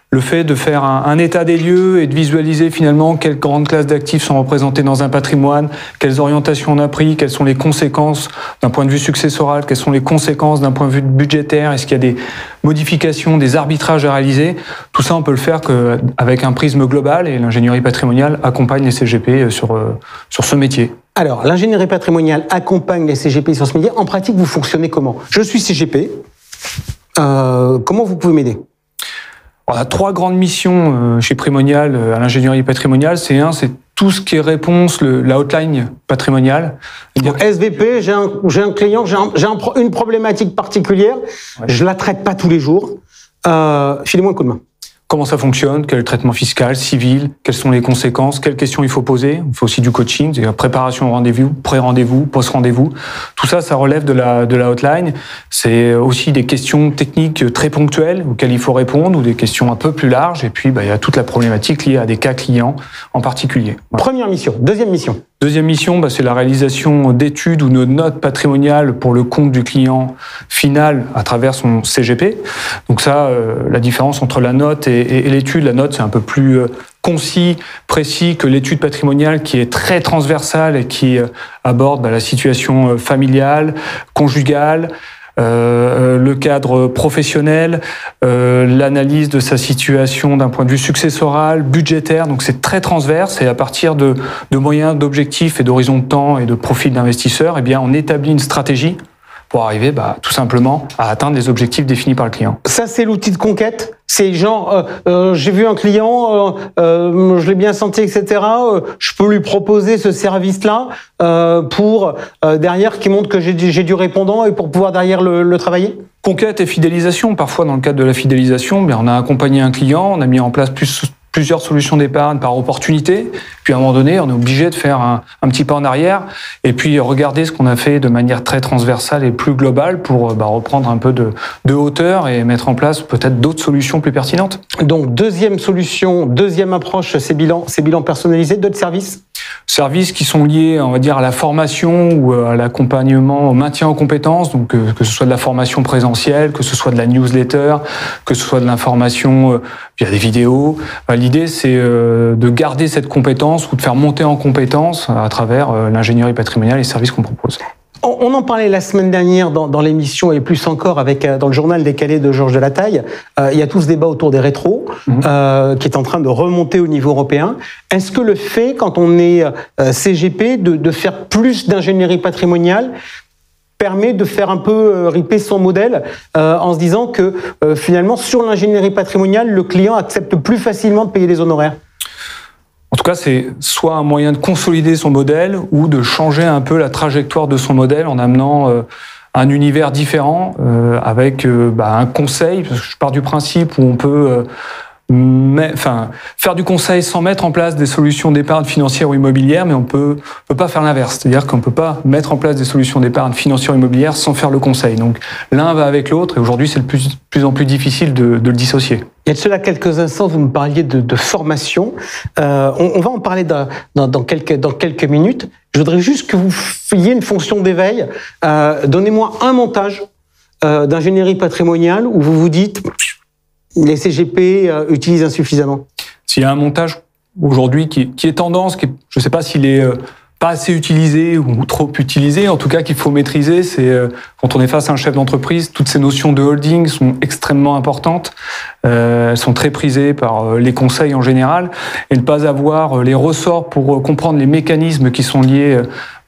G: Le fait de faire un état des lieux et de visualiser finalement quelles grandes classes d'actifs sont représentées dans un patrimoine, quelles orientations on a pris, quelles sont les conséquences d'un point de vue successoral, quelles sont les conséquences d'un point de vue budgétaire, est-ce qu'il y a des modifications, des arbitrages à réaliser. Tout ça, on peut le faire qu'avec un prisme global, et l'ingénierie patrimoniale accompagne les CGP sur ce métier.
A: Alors, l'ingénierie patrimoniale accompagne les CGP sur ce métier. En pratique, vous fonctionnez comment? Je suis CGP. Comment vous pouvez m'aider?
G: On a 3 grandes missions chez Primonial à l'ingénierie patrimoniale. C'est tout ce qui est réponse, la hotline patrimoniale.
A: Donc, SVP, j'ai un client, une problématique particulière, ouais. Je la traite pas tous les jours. Filez-moi un coup de main.
G: Comment ça fonctionne, quel est le traitement fiscal, civil, quelles sont les conséquences, quelles questions il faut poser. On fait aussi du coaching, c'est-à-dire préparation au rendez-vous, pré-rendez-vous, post-rendez-vous. Tout ça, ça relève de la hotline. C'est aussi des questions techniques très ponctuelles auxquelles il faut répondre ou des questions un peu plus larges. Et puis, il y a toute la problématique liée à des cas clients en particulier. Voilà.
A: Première mission. Deuxième mission.
G: Deuxième mission, c'est la réalisation d'études ou de notes patrimoniales pour le compte du client final à travers son CGP. Donc ça, la différence entre la note et l'étude, la note c'est un peu plus concis, précis que l'étude patrimoniale qui est très transversale et qui aborde la situation familiale, conjugale, le cadre professionnel, l'analyse de sa situation d'un point de vue successoral, budgétaire, donc c'est très transverse et à partir de moyens, d'objectifs et d'horizons de temps et de profils d'investisseurs, on établit une stratégie pour arriver tout simplement à atteindre les objectifs définis par le client.
A: Ça, c'est l'outil de conquête. C'est genre, j'ai vu un client, je l'ai bien senti, etc. Je peux lui proposer ce service-là pour derrière qui montre que j'ai du répondant et pour pouvoir derrière le travailler.
G: Conquête et fidélisation. Parfois, dans le cadre de la fidélisation, on a accompagné un client, on a mis en place plusieurs solutions d'épargne par opportunité. Puis à un moment donné, on est obligé de faire un petit pas en arrière et puis regarder ce qu'on a fait de manière très transversale et plus globale pour reprendre un peu de hauteur et mettre en place peut-être d'autres solutions plus pertinentes.
A: Donc deuxième solution, deuxième approche, ces bilans personnalisés, d'autres services?
G: Services qui sont liés, on va dire, à la formation ou à l'accompagnement, au maintien en compétences, donc que ce soit de la formation présentielle, que ce soit de la newsletter, que ce soit de l'information via des vidéos. L'idée, c'est de garder cette compétence ou de faire monter en compétence à travers l'ingénierie patrimoniale et les services qu'on propose.
A: On en parlait la semaine dernière dans l'émission et plus encore dans le journal décalé de Georges Delataille. Il y a tout ce débat autour des rétros qui est en train de remonter au niveau européen. Est-ce que le fait, quand on est CGP, de faire plus d'ingénierie patrimoniale permet de faire un peu riper son modèle en se disant que finalement, sur l'ingénierie patrimoniale, le client accepte plus facilement de payer des honoraires?
G: En tout cas, c'est soit un moyen de consolider son modèle ou de changer un peu la trajectoire de son modèle en amenant un univers différent avec un conseil. Parce que je pars du principe où on peut faire du conseil sans mettre en place des solutions d'épargne financière ou immobilière, mais on peut pas faire l'inverse. C'est-à-dire qu'on peut pas mettre en place des solutions d'épargne financière ou immobilière sans faire le conseil. Donc l'un va avec l'autre et aujourd'hui c'est de plus en plus difficile de le dissocier.
A: Il y a de cela quelques instants, vous me parliez de formation. On va en parler dans quelques minutes. Je voudrais juste que vous fassiez une fonction d'éveil. Donnez-moi un montage d'ingénierie patrimoniale où vous vous dites les CGP utilisent insuffisamment.
G: S'il y a un montage aujourd'hui qui est tendance, je ne sais pas s'il est pas assez utilisé ou trop utilisé, en tout cas qu'il faut maîtriser, c'est quand on est face à un chef d'entreprise, toutes ces notions de holding sont extrêmement importantes, elles sont très prisées par les conseils en général, et ne pas avoir les ressorts pour comprendre les mécanismes qui sont liés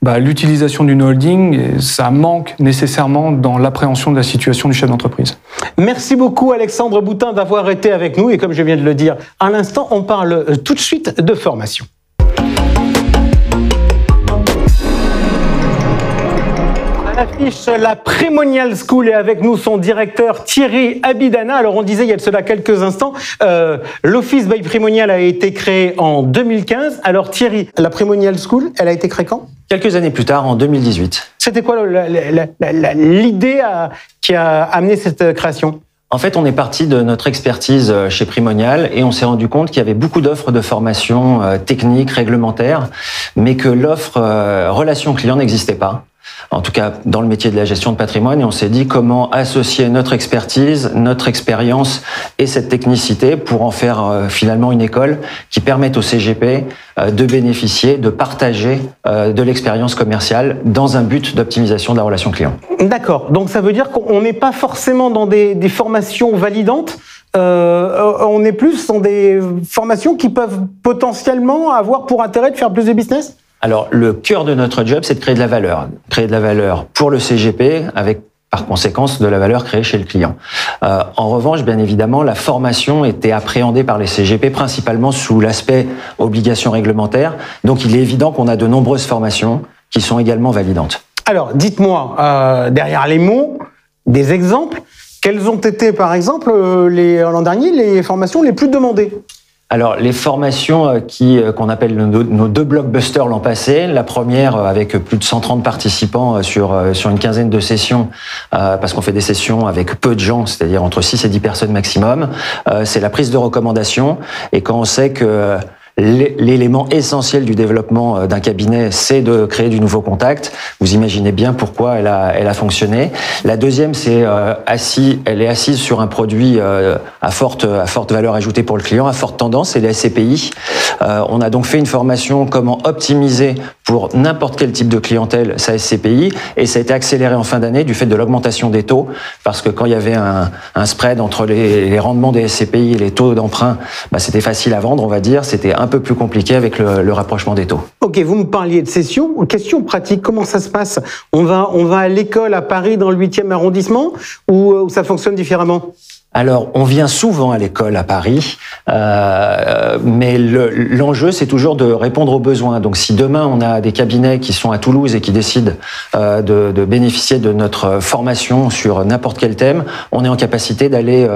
G: à l'utilisation d'une holding, ça manque nécessairement dans l'appréhension de la situation du chef d'entreprise.
A: Merci beaucoup Alexandre Boutin d'avoir été avec nous, et comme je viens de le dire à l'instant, on parle tout de suite de formation. Affiche la Primonial School et avec nous son directeur Thierry Abidana. Alors on disait il y a de cela quelques instants, l'Office by Primonial a été créé en 2015. Alors Thierry, la Primonial School, elle a été créée quand?
H: Quelques années plus tard, en 2018.
A: C'était quoi l'idée qui a amené cette création?
H: En fait, on est parti de notre expertise chez Primonial et on s'est rendu compte qu'il y avait beaucoup d'offres de formation techniques, réglementaires, mais que l'offre relation client n'existait pas. En tout cas, dans le métier de la gestion de patrimoine, et on s'est dit comment associer notre expertise, notre expérience et cette technicité pour en faire finalement une école qui permette au CGP de bénéficier, de partager de l'expérience commerciale dans un but d'optimisation de la relation client.
A: D'accord. Donc ça veut dire qu'on n'est pas forcément dans des formations validantes. On est plus dans des formations qui peuvent potentiellement avoir pour intérêt de faire plus de business?
H: Alors, le cœur de notre job, c'est de créer de la valeur. Créer de la valeur pour le CGP, avec par conséquence de la valeur créée chez le client. En revanche, bien évidemment, la formation était appréhendée par les CGP principalement sous l'aspect obligation réglementaire. Donc, il est évident qu'on a de nombreuses formations qui sont également validantes.
A: Alors, dites-moi, derrière les mots, des exemples. Quelles ont été, par exemple, l'an dernier, les formations les plus demandées?
H: Alors, les formations qu'on appelle nos deux blockbusters l'an passé, la première avec plus de 130 participants sur une quinzaine de sessions, parce qu'on fait des sessions avec peu de gens, c'est-à-dire entre 6 et 10 personnes maximum, c'est la prise de recommandation. Et quand on sait que l'élément essentiel du développement d'un cabinet, c'est de créer du nouveau contact. Vous imaginez bien pourquoi elle a fonctionné. La deuxième, elle est assise sur un produit à forte valeur ajoutée pour le client, à forte tendance, c'est les SCPI. On a donc fait une formation comment optimiser pour n'importe quel type de clientèle sa SCPI, et ça a été accéléré en fin d'année du fait de l'augmentation des taux, parce que quand il y avait un spread entre les rendements des SCPI et les taux d'emprunt, c'était facile à vendre, on va dire, c'était un peu plus compliqué avec le rapprochement des taux.
A: Ok, vous me parliez de session. Question pratique, comment ça se passe? On va à l'école à Paris dans le 8e arrondissement ou ça fonctionne différemment?
H: Alors, on vient souvent à l'école à Paris, mais l'enjeu, c'est toujours de répondre aux besoins. Donc, si demain, on a des cabinets qui sont à Toulouse et qui décident de bénéficier de notre formation sur n'importe quel thème, on est en capacité d'aller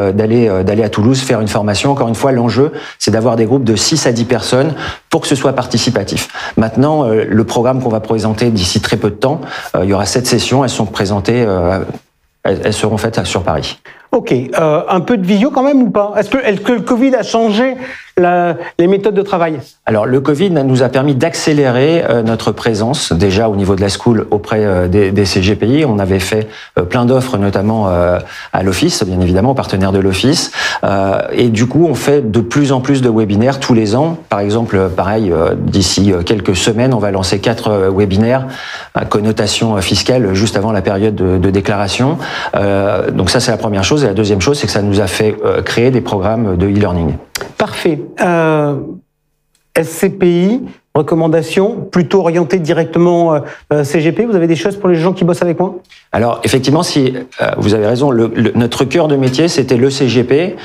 H: à Toulouse faire une formation. Encore une fois, l'enjeu, c'est d'avoir des groupes de 6 à 10 personnes pour que ce soit participatif. Maintenant, le programme qu'on va présenter d'ici très peu de temps, il y aura 7 sessions, elles sont présentées, elles seront faites sur Paris.
A: Ok, un peu de visio quand même ou pas? Est-ce que le Covid a changé les méthodes de travail? Alors, le Covid nous a permis d'accélérer notre présence, déjà au niveau de la school auprès des CGPI. On avait fait plein d'offres, notamment à l'Office, bien évidemment, aux partenaires de l'Office. Et du coup, on fait de plus en plus de webinaires tous les ans. Par exemple, pareil, d'ici quelques semaines, on va lancer 4 webinaires à connotation fiscale juste avant la période de déclaration. Donc ça, c'est la première chose. Et la deuxième chose, c'est que ça nous a fait créer des programmes de e-learning. Parfait. SCPI, recommandations, plutôt orientées directement CGP. Vous avez des choses pour les gens qui bossent avec moi? Alors, effectivement, si vous avez raison, notre cœur de métier, c'était le CGP,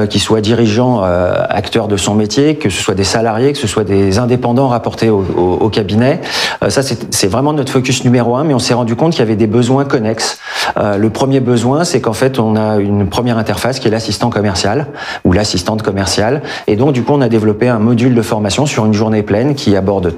A: qui soit dirigeant, acteur de son métier, que ce soit des salariés, que ce soit des indépendants rapportés au cabinet. Ça, c'est vraiment notre focus numéro 1, mais on s'est rendu compte qu'il y avait des besoins connexes. Le premier besoin, c'est qu'en fait, on a une première interface qui est l'assistant commercial ou l'assistante commerciale. Et donc, du coup, on a développé un module de formation sur une journée pleine qui aborde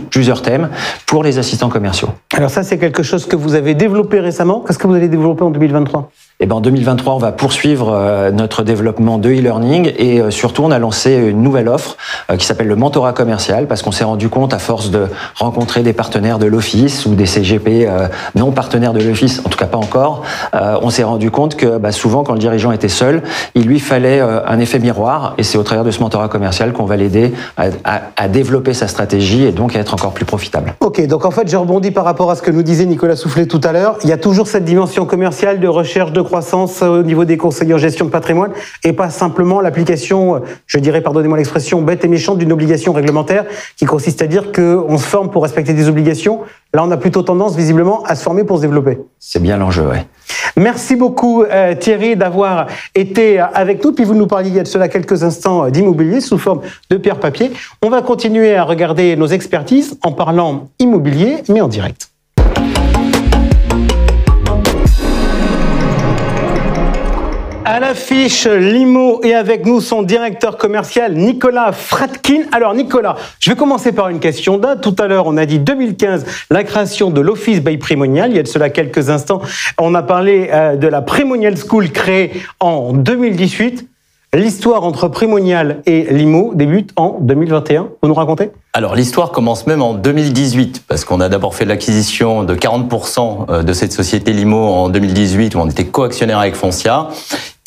A: plusieurs thèmes pour les assistants commerciaux. Alors ça, c'est quelque chose que vous avez développé récemment. Qu'est-ce que vous allez développer en 2023 ? Eh ben, en 2023, on va poursuivre notre développement de e-learning et surtout, on a lancé une nouvelle offre qui s'appelle le mentorat commercial parce qu'on s'est rendu compte, à force de rencontrer des partenaires de l'Office ou des CGP non partenaires de l'Office, en tout cas pas encore, on s'est rendu compte que souvent, quand le dirigeant était seul, il lui fallait un effet miroir et c'est au travers de ce mentorat commercial qu'on va l'aider à développer sa stratégie et donc à être encore plus profitable. Ok, donc en fait, je rebondis par rapport à ce que nous disait Nicolas Soufflet tout à l'heure. Il y a toujours cette dimension commerciale de recherche de croissance au niveau des conseillers en gestion de patrimoine et pas simplement l'application, je dirais, pardonnez-moi l'expression, bête et méchante d'une obligation réglementaire qui consiste à dire qu'on se forme pour respecter des obligations. Là, on a plutôt tendance, visiblement, à se former pour se développer. C'est bien l'enjeu, oui. Merci beaucoup, Thierry, d'avoir été avec nous. Puis vous nous parliez il y a de cela quelques instants d'immobilier sous forme de pierre-papier. On va continuer à regarder nos expertises en parlant immobilier, mais en direct. À l'affiche, Limo et avec nous son directeur commercial Nicolas Fratkin. Alors Nicolas, je vais commencer par une question date. Tout à l'heure, on a dit 2015, la création de l'Office by Primonial. Il y a de cela quelques instants, on a parlé de la Primonial School créée en 2018. L'histoire entre Primonial et Limo débute en 2021. Vous nous racontez ?
C: Alors l'histoire commence même en 2018, parce qu'on a d'abord fait l'acquisition de 40% de cette société Limo en 2018, où on était coactionnaire avec Foncia,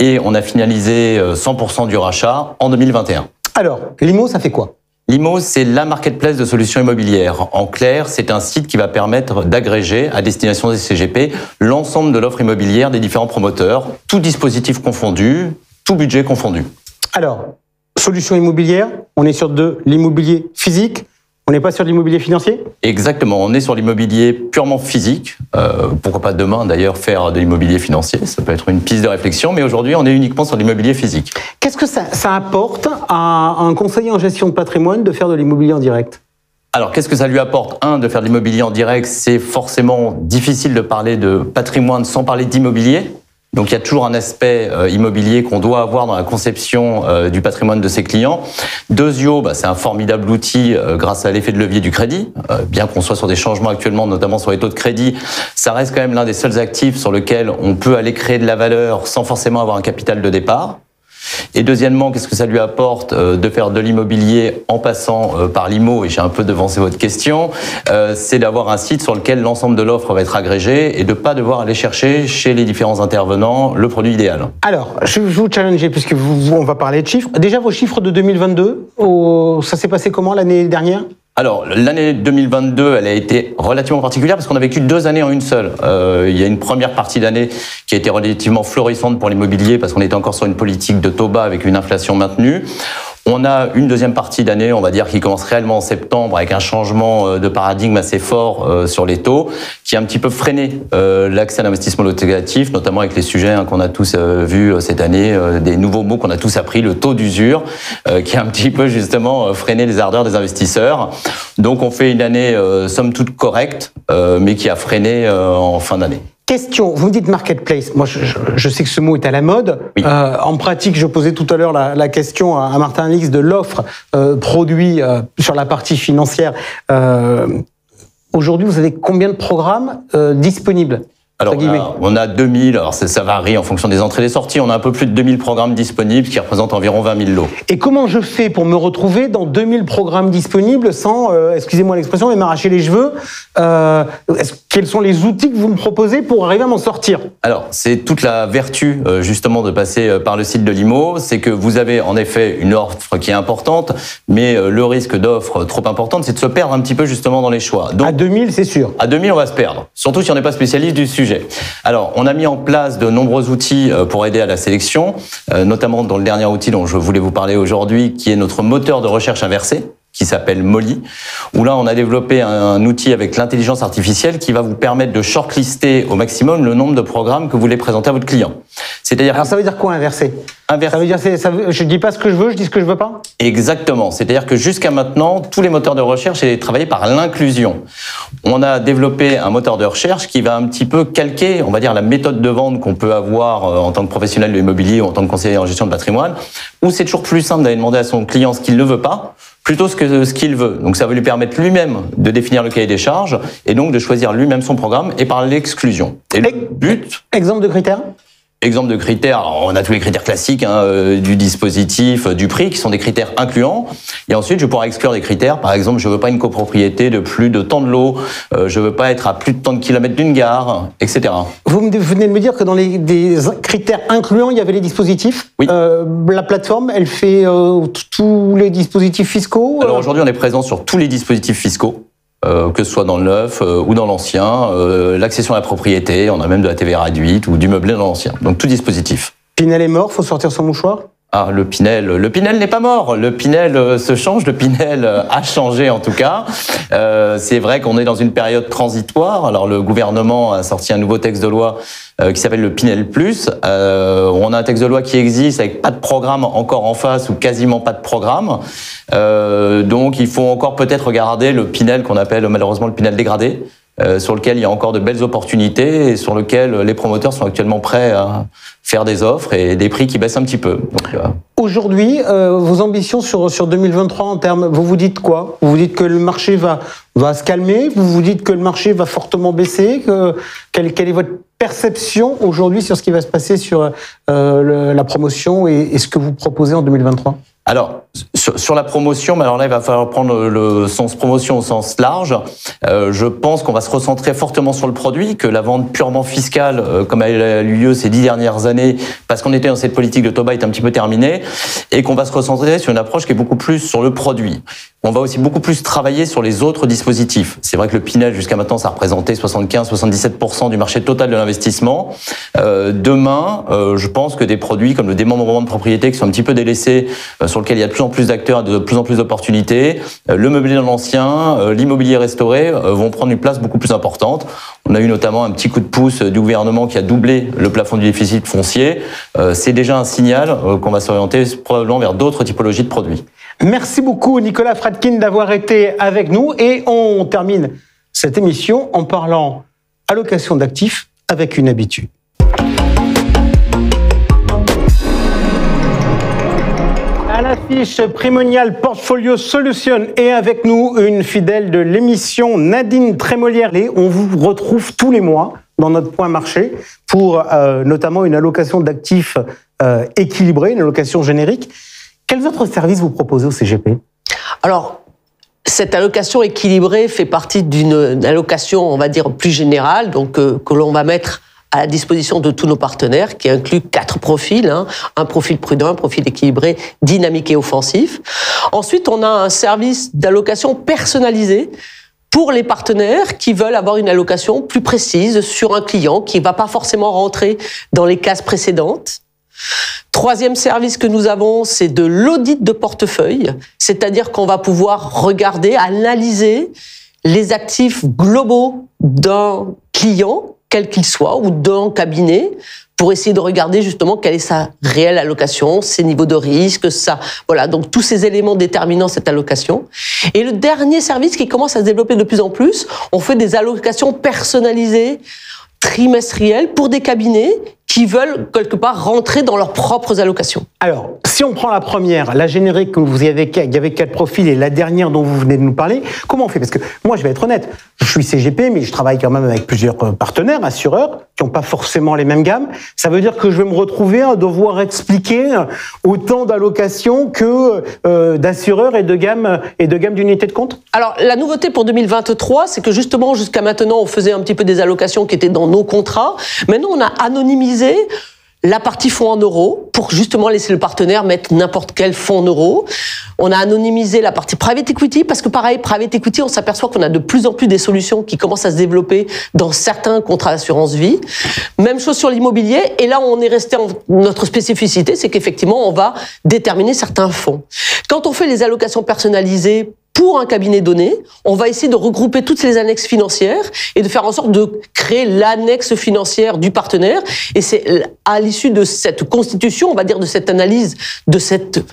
C: et on a finalisé 100% du rachat en 2021.
A: Alors, Limo, ça fait quoi ?
C: Limo, c'est la marketplace de solutions immobilières. En clair, c'est un site qui va permettre d'agréger à destination des CGP l'ensemble de l'offre immobilière des différents promoteurs, tout dispositif confondu, tout budget confondu.
A: Alors, solution immobilière, on est sur de l'immobilier physique, on n'est pas sur de l'immobilier financier ?
C: Exactement, on est sur l'immobilier purement physique. Pourquoi pas demain d'ailleurs faire de l'immobilier financier, ça peut être une piste de réflexion, mais aujourd'hui on est uniquement sur l'immobilier physique.
A: Qu'est-ce que ça apporte à un conseiller en gestion de patrimoine de faire de l'immobilier en direct ?
C: Alors, qu'est-ce que ça lui apporte ? De faire de l'immobilier en direct, c'est forcément difficile de parler de patrimoine sans parler d'immobilier. Donc il y a toujours un aspect immobilier qu'on doit avoir dans la conception du patrimoine de ses clients. Deuxio, c'est un formidable outil grâce à l'effet de levier du crédit. Bien qu'on soit sur des changements actuellement, notamment sur les taux de crédit, ça reste quand même l'un des seuls actifs sur lequel on peut aller créer de la valeur sans forcément avoir un capital de départ. Et deuxièmement, qu'est-ce que ça lui apporte de faire de l'immobilier en passant par Limo, et j'ai un peu devancé votre question, c'est d'avoir un site sur lequel l'ensemble de l'offre va être agrégé et de ne pas devoir aller chercher chez les différents intervenants le produit idéal.
A: Alors, je vais vous challenger puisque on va parler de chiffres. Déjà, vos chiffres de 2022, ça s'est passé comment l'année dernière ?
C: Alors, l'année 2022, elle a été relativement particulière parce qu'on a vécu 2 années en une seule. Il y a une première partie d'année qui a été relativement florissante pour l'immobilier parce qu'on était encore sur une politique de taux bas avec une inflation maintenue. On a une deuxième partie d'année, on va dire, qui commence réellement en septembre avec un changement de paradigme assez fort sur les taux, qui a un petit peu freiné l'accès à l'investissement locatif, notamment avec les sujets qu'on a tous vus cette année, des nouveaux mots qu'on a tous appris, le taux d'usure, qui a un petit peu justement freiné les ardeurs des investisseurs. Donc on fait une année somme toute correcte, mais qui a freiné en fin d'année.
A: Question, vous me dites marketplace, moi je sais que ce mot est à la mode.
C: Oui.
A: En pratique, je posais tout à l'heure la question à Martin Alix de l'offre produit sur la partie financière. Aujourd'hui, vous avez combien de programmes disponibles ?
C: Alors, on a 2000, alors ça varie en fonction des entrées et des sorties, on a un peu plus de 2000 programmes disponibles qui représentent environ 20 000 lots.
A: Et comment je fais pour me retrouver dans 2000 programmes disponibles sans, excusez-moi l'expression, mais m'arracher les cheveux quels sont les outils que vous me proposez pour arriver à m'en sortir ?
C: Alors, c'est toute la vertu justement de passer par le site de Limo, c'est que vous avez en effet une offre qui est importante, mais le risque d'offre trop importante, c'est de se perdre un petit peu justement dans les choix. Donc,
A: à 2000, c'est sûr.
C: À 2000, on va se perdre, surtout si on n'est pas spécialiste du sujet. Alors, on a mis en place de nombreux outils pour aider à la sélection, notamment dans le dernier outil dont je voulais vous parler aujourd'hui, qui est notre moteur de recherche inversé, qui s'appelle Molly, où là, on a développé un outil avec l'intelligence artificielle qui va vous permettre de shortlister au maximum le nombre de programmes que vous voulez présenter à votre client. C'est-à-dire.
A: Alors, ça veut dire quoi, inverser ? Ça veut dire, je dis pas ce que je veux, je dis ce que je veux pas ?
C: Exactement. C'est-à-dire que jusqu'à maintenant, tous les moteurs de recherche étaient travaillés par l'inclusion. On a développé un moteur de recherche qui va un petit peu calquer, on va dire, la méthode de vente qu'on peut avoir en tant que professionnel de l'immobilier ou en tant que conseiller en gestion de patrimoine, où c'est toujours plus simple d'aller demander à son client ce qu'il ne veut pas, plutôt que ce qu'il veut. Donc ça va lui permettre lui-même de définir le cahier des charges et donc de choisir lui-même son programme et par l'exclusion. Et le but...
A: Exemple de critères ?
C: Exemple de critères, alors on a tous les critères classiques du dispositif, du prix, qui sont des critères incluants. Et ensuite, je vais pouvoir exclure des critères. Par exemple, je veux pas une copropriété de plus de tant de lots, je veux pas être à plus de tant de kilomètres d'une gare, etc.
A: Vous venez de me dire que dans des critères incluants, il y avait les dispositifs.
C: Oui.
A: La plateforme, elle fait tous les dispositifs fiscaux.
C: Alors aujourd'hui, on est présent sur tous les dispositifs fiscaux. Que ce soit dans le neuf ou dans l'ancien, l'accession à la propriété, on a même de la TVA réduite ou du meublé dans l'ancien. Donc tout dispositif.
A: Pinel est mort, faut sortir son mouchoir ?
C: Ah, le Pinel n'est pas mort. Le Pinel se change. Le Pinel a changé en tout cas. C'est vrai qu'on est dans une période transitoire. Alors le gouvernement a sorti un nouveau texte de loi qui s'appelle le Pinel Plus. On a un texte de loi qui existe avec pas de programme encore en face ou quasiment pas de programme. Donc il faut encore peut-être regarder le Pinel qu'on appelle malheureusement le Pinel dégradé. sur lequel il y a encore de belles opportunités et sur lequel les promoteurs sont actuellement prêts à faire des offres et des prix qui baissent un petit peu. Donc,
A: aujourd'hui, vos ambitions sur 2023 en termes, vous vous dites quoi? Vous vous dites que le marché va se calmer? Vous vous dites que le marché va fortement baisser? Quelle est votre perception aujourd'hui sur ce qui va se passer sur la promotion et ce que vous proposez en 2023?
C: Alors, sur la promotion, mais alors là, il va falloir prendre le sens promotion au sens large. Je pense qu'on va se recentrer fortement sur le produit, que la vente purement fiscale, comme elle a eu lieu ces 10 dernières années, parce qu'on était dans cette politique de taux bas, est un petit peu terminée, et qu'on va se recentrer sur une approche qui est beaucoup plus sur le produit. On va aussi beaucoup plus travailler sur les autres dispositifs. C'est vrai que le Pinel, jusqu'à maintenant, ça représentait 75-77% du marché total de l'investissement. Demain, je pense que des produits comme le démembrement de propriété, qui sont un petit peu délaissés, sur lequel il y a de plus en plus d'acteurs et de plus en plus d'opportunités, le meublé dans l'ancien, l'immobilier restauré, vont prendre une place beaucoup plus importante. On a eu notamment un petit coup de pouce du gouvernement qui a doublé le plafond du déficit foncier. C'est déjà un signal qu'on va s'orienter probablement vers d'autres typologies de produits.
A: Merci beaucoup Nicolas Fradkin d'avoir été avec nous et on termine cette émission en parlant allocation d'actifs avec une habitude. À l'affiche Primonial Portfolio Solutions et avec nous une fidèle de l'émission, Nadine Trémolière. On vous retrouve tous les mois dans notre point marché pour notamment une allocation d'actifs équilibrée, une allocation générique. Quels autres services vous proposez au CGP?
I: Alors, cette allocation équilibrée fait partie d'une allocation, on va dire, plus générale, donc que l'on va mettre à la disposition de tous nos partenaires, qui inclut 4 profils, un profil prudent, un profil équilibré, dynamique et offensif. Ensuite, on a un service d'allocation personnalisé pour les partenaires qui veulent avoir une allocation plus précise sur un client qui ne va pas forcément rentrer dans les cases précédentes. Troisième service que nous avons, c'est de l'audit de portefeuille, c'est-à-dire qu'on va pouvoir regarder, analyser les actifs globaux d'un client, quel qu'il soit, ou d'un cabinet, pour essayer de regarder justement quelle est sa réelle allocation, ses niveaux de risque, voilà, donc tous ces éléments déterminant cette allocation. Et le dernier service qui commence à se développer de plus en plus, on fait des allocations personnalisées, trimestrielles, pour des cabinets qui veulent quelque part rentrer dans leurs propres allocations.
A: Alors, si on prend la première, la générique, il y avait 4 profils, et la dernière dont vous venez de nous parler, comment on fait? Parce que moi, je vais être honnête, je suis CGP, mais je travaille quand même avec plusieurs partenaires, assureurs, qui n'ont pas forcément les mêmes gammes. Ça veut dire que je vais me retrouver à devoir expliquer autant d'allocations que d'assureurs et de gammes d'unités de compte?
I: Alors, la nouveauté pour 2023, c'est que justement, jusqu'à maintenant, on faisait un petit peu des allocations qui étaient dans nos contrats. Maintenant, on a anonymisé la partie fonds en euros pour justement laisser le partenaire mettre n'importe quel fonds en euros. On a anonymisé la partie private equity parce que pareil, private equity, on s'aperçoit qu'on a de plus en plus des solutions qui commencent à se développer dans certains contrats d'assurance vie. Même chose sur l'immobilier. Et là, on est resté notre spécificité, c'est qu'effectivement, on va déterminer certains fonds. Quand on fait les allocations personnalisées pour un cabinet donné, on va essayer de regrouper toutes les annexes financières et de faire en sorte de créer l'annexe financière du partenaire. Et c'est à l'issue de cette constitution, on va dire de cette analyse, de cette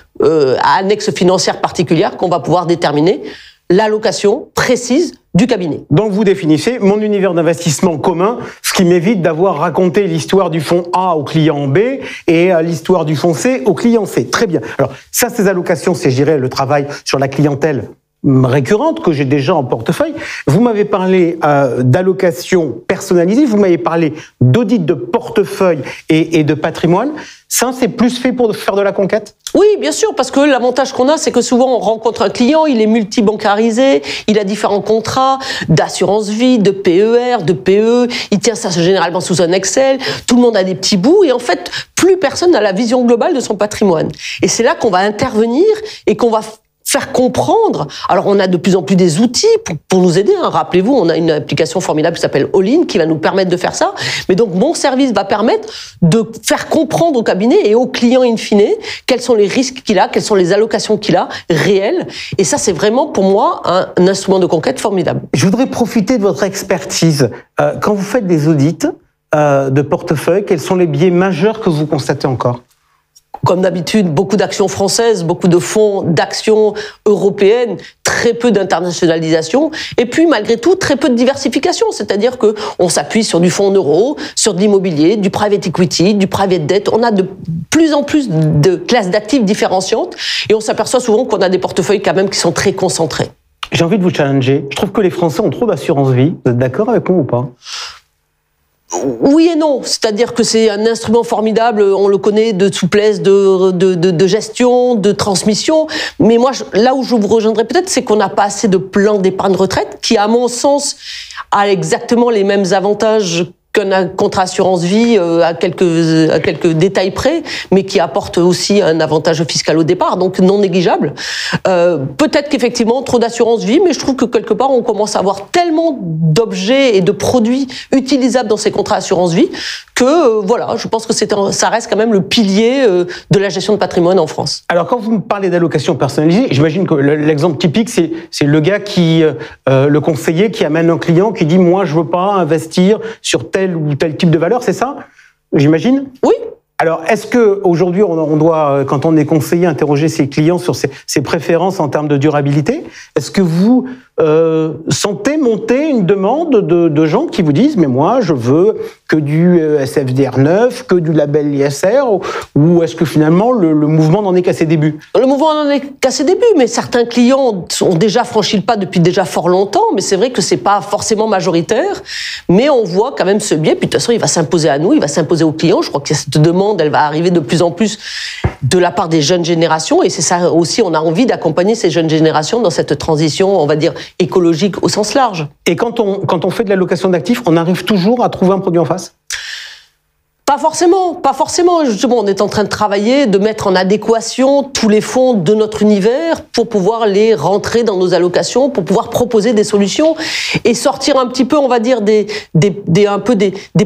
I: annexe financière particulière qu'on va pouvoir déterminer l'allocation précise du cabinet.
A: Donc vous définissez mon univers d'investissement commun, ce qui m'évite d'avoir raconté l'histoire du fonds A au client B et l'histoire du fonds C au client C. Très bien. Alors ça, ces allocations, c'est, je dirais, le travail sur la clientèle récurrente que j'ai déjà en portefeuille. Vous m'avez parlé d'allocation personnalisée, vous m'avez parlé d'audit de portefeuille et de patrimoine. Ça, c'est plus fait pour faire de la conquête?
I: Oui, bien sûr, parce que l'avantage qu'on a, c'est que souvent on rencontre un client, il est multibancarisé, il a différents contrats d'assurance vie, de PER, de PE, il tient ça généralement sous un Excel, tout le monde a des petits bouts et en fait, plus personne n'a la vision globale de son patrimoine. Et c'est là qu'on va intervenir et qu'on va faire comprendre. Alors, on a de plus en plus des outils pour nous aider. Rappelez-vous, on a une application formidable qui s'appelle All-in qui va nous permettre de faire ça. Mais donc, mon service va permettre de faire comprendre au cabinet et au client in fine quels sont les risques qu'il a, quelles sont les allocations qu'il a réelles. Et ça, c'est vraiment pour moi un instrument de conquête formidable.
A: Je voudrais profiter de votre expertise. Quand vous faites des audits de portefeuille, quels sont les biais majeurs que vous constatez encore?
I: comme d'habitude, beaucoup d'actions françaises, beaucoup de fonds d'actions européennes, très peu d'internationalisation, et puis malgré tout très peu de diversification, c'est-à-dire que on s'appuie sur du fonds en euros, sur de l'immobilier, du private equity, du private debt. On a de plus en plus de classes d'actifs différenciantes, et on s'aperçoit souvent qu'on a des portefeuilles quand même qui sont très concentrés.
A: J'ai envie de vous challenger. Je trouve que les Français ont trop d'assurance vie. Vous êtes d'accord avec moi ou pas?
I: Oui et non, c'est-à-dire que c'est un instrument formidable, on le connaît, de souplesse, de gestion, de transmission, mais moi, là où je vous rejoindrais peut-être, c'est qu'on n'a pas assez de plans d'épargne retraite, qui, à mon sens, a exactement les mêmes avantages qu'un contrat assurance vie à quelques détails près, mais qui apporte aussi un avantage fiscal au départ, donc non négligeable. Peut-être qu'effectivement, trop d'assurance vie, mais je trouve que quelque part, on commence à avoir tellement d'objets et de produits utilisables dans ces contrats assurance vie que, voilà, je pense que ça reste quand même le pilier de la gestion de patrimoine en France.
A: Alors, quand vous me parlez d'allocation personnalisée, j'imagine que l'exemple typique, c'est le gars le conseiller qui amène un client qui dit « moi, je veux pas investir sur tel ou tel type de valeur », c'est ça? J'imagine?
I: Oui.
A: Alors, est-ce qu'aujourd'hui, on doit, quand on est conseiller, interroger ses clients sur ses préférences en termes de durabilité? Est-ce que vous sentez monter une demande de gens qui vous disent « mais moi, je veux que du SFDR 9, que du label ISR », ou est-ce que finalement, le mouvement n'en est qu'à ses débuts?
I: Le mouvement n'en est qu'à ses débuts, mais certains clients ont déjà franchi le pas depuis déjà fort longtemps, mais c'est vrai que c'est pas forcément majoritaire, mais on voit quand même ce biais, puis de toute façon, il va s'imposer à nous, il va s'imposer aux clients. Je crois que cette demande, elle va arriver de plus en plus de la part des jeunes générations, et c'est ça aussi, on a envie d'accompagner ces jeunes générations dans cette transition, on va dire, écologique au sens large.
A: Et quand on fait de la location d'actifs, on arrive toujours à trouver un produit en face?
I: Pas forcément. Justement, on est en train de travailler, de mettre en adéquation tous les fonds de notre univers pour pouvoir les rentrer dans nos allocations, pour pouvoir proposer des solutions et sortir un petit peu, on va dire, des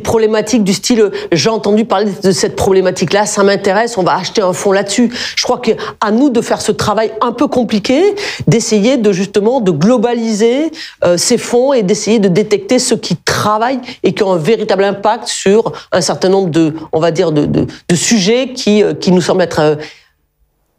I: problématiques du style « j'ai entendu parler de cette problématique-là, ça m'intéresse, on va acheter un fonds là-dessus ». Je crois qu'à nous de faire ce travail un peu compliqué, d'essayer de globaliser ces fonds et d'essayer de détecter ceux qui travaillent et qui ont un véritable impact sur un certain nombre de sujets qui nous semblent être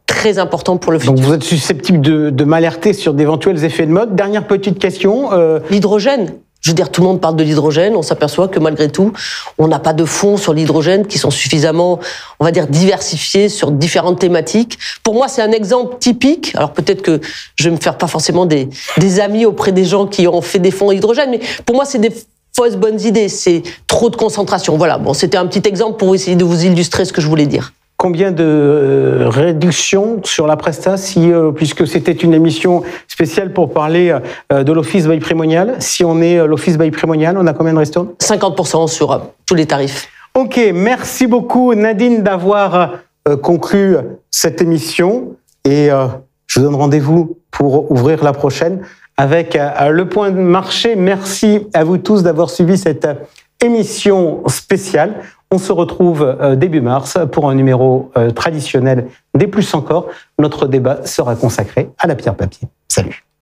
I: très importants pour le futur.
A: Donc vous êtes susceptible de m'alerter sur d'éventuels effets de mode. Dernière petite question.
I: L'hydrogène. Je veux dire, tout le monde parle de l'hydrogène. On s'aperçoit que malgré tout, on n'a pas de fonds sur l'hydrogène qui sont suffisamment, on va dire, diversifiés sur différentes thématiques. Pour moi, c'est un exemple typique. Alors peut-être que je vais me faire pas forcément des amis auprès des gens qui ont fait des fonds hydrogène, mais pour moi, c'est des fausses bonnes idées, c'est trop de concentration. Voilà, bon, c'était un petit exemple pour essayer de vous illustrer ce que je voulais dire.
A: Combien de réductions sur la presta, puisque c'était une émission spéciale pour parler de l'Office Bail Primonial, si on est l'Office Bail Primonial, on a combien de ristournes?
I: 50% sur tous les tarifs.
A: Ok, merci beaucoup Nadine d'avoir conclu cette émission et je vous donne rendez-vous pour ouvrir la prochaine avec le point de marché. Merci à vous tous d'avoir suivi cette émission spéciale. On se retrouve début mars pour un numéro traditionnel des Plus Encore. Notre débat sera consacré à la pierre papier. Salut.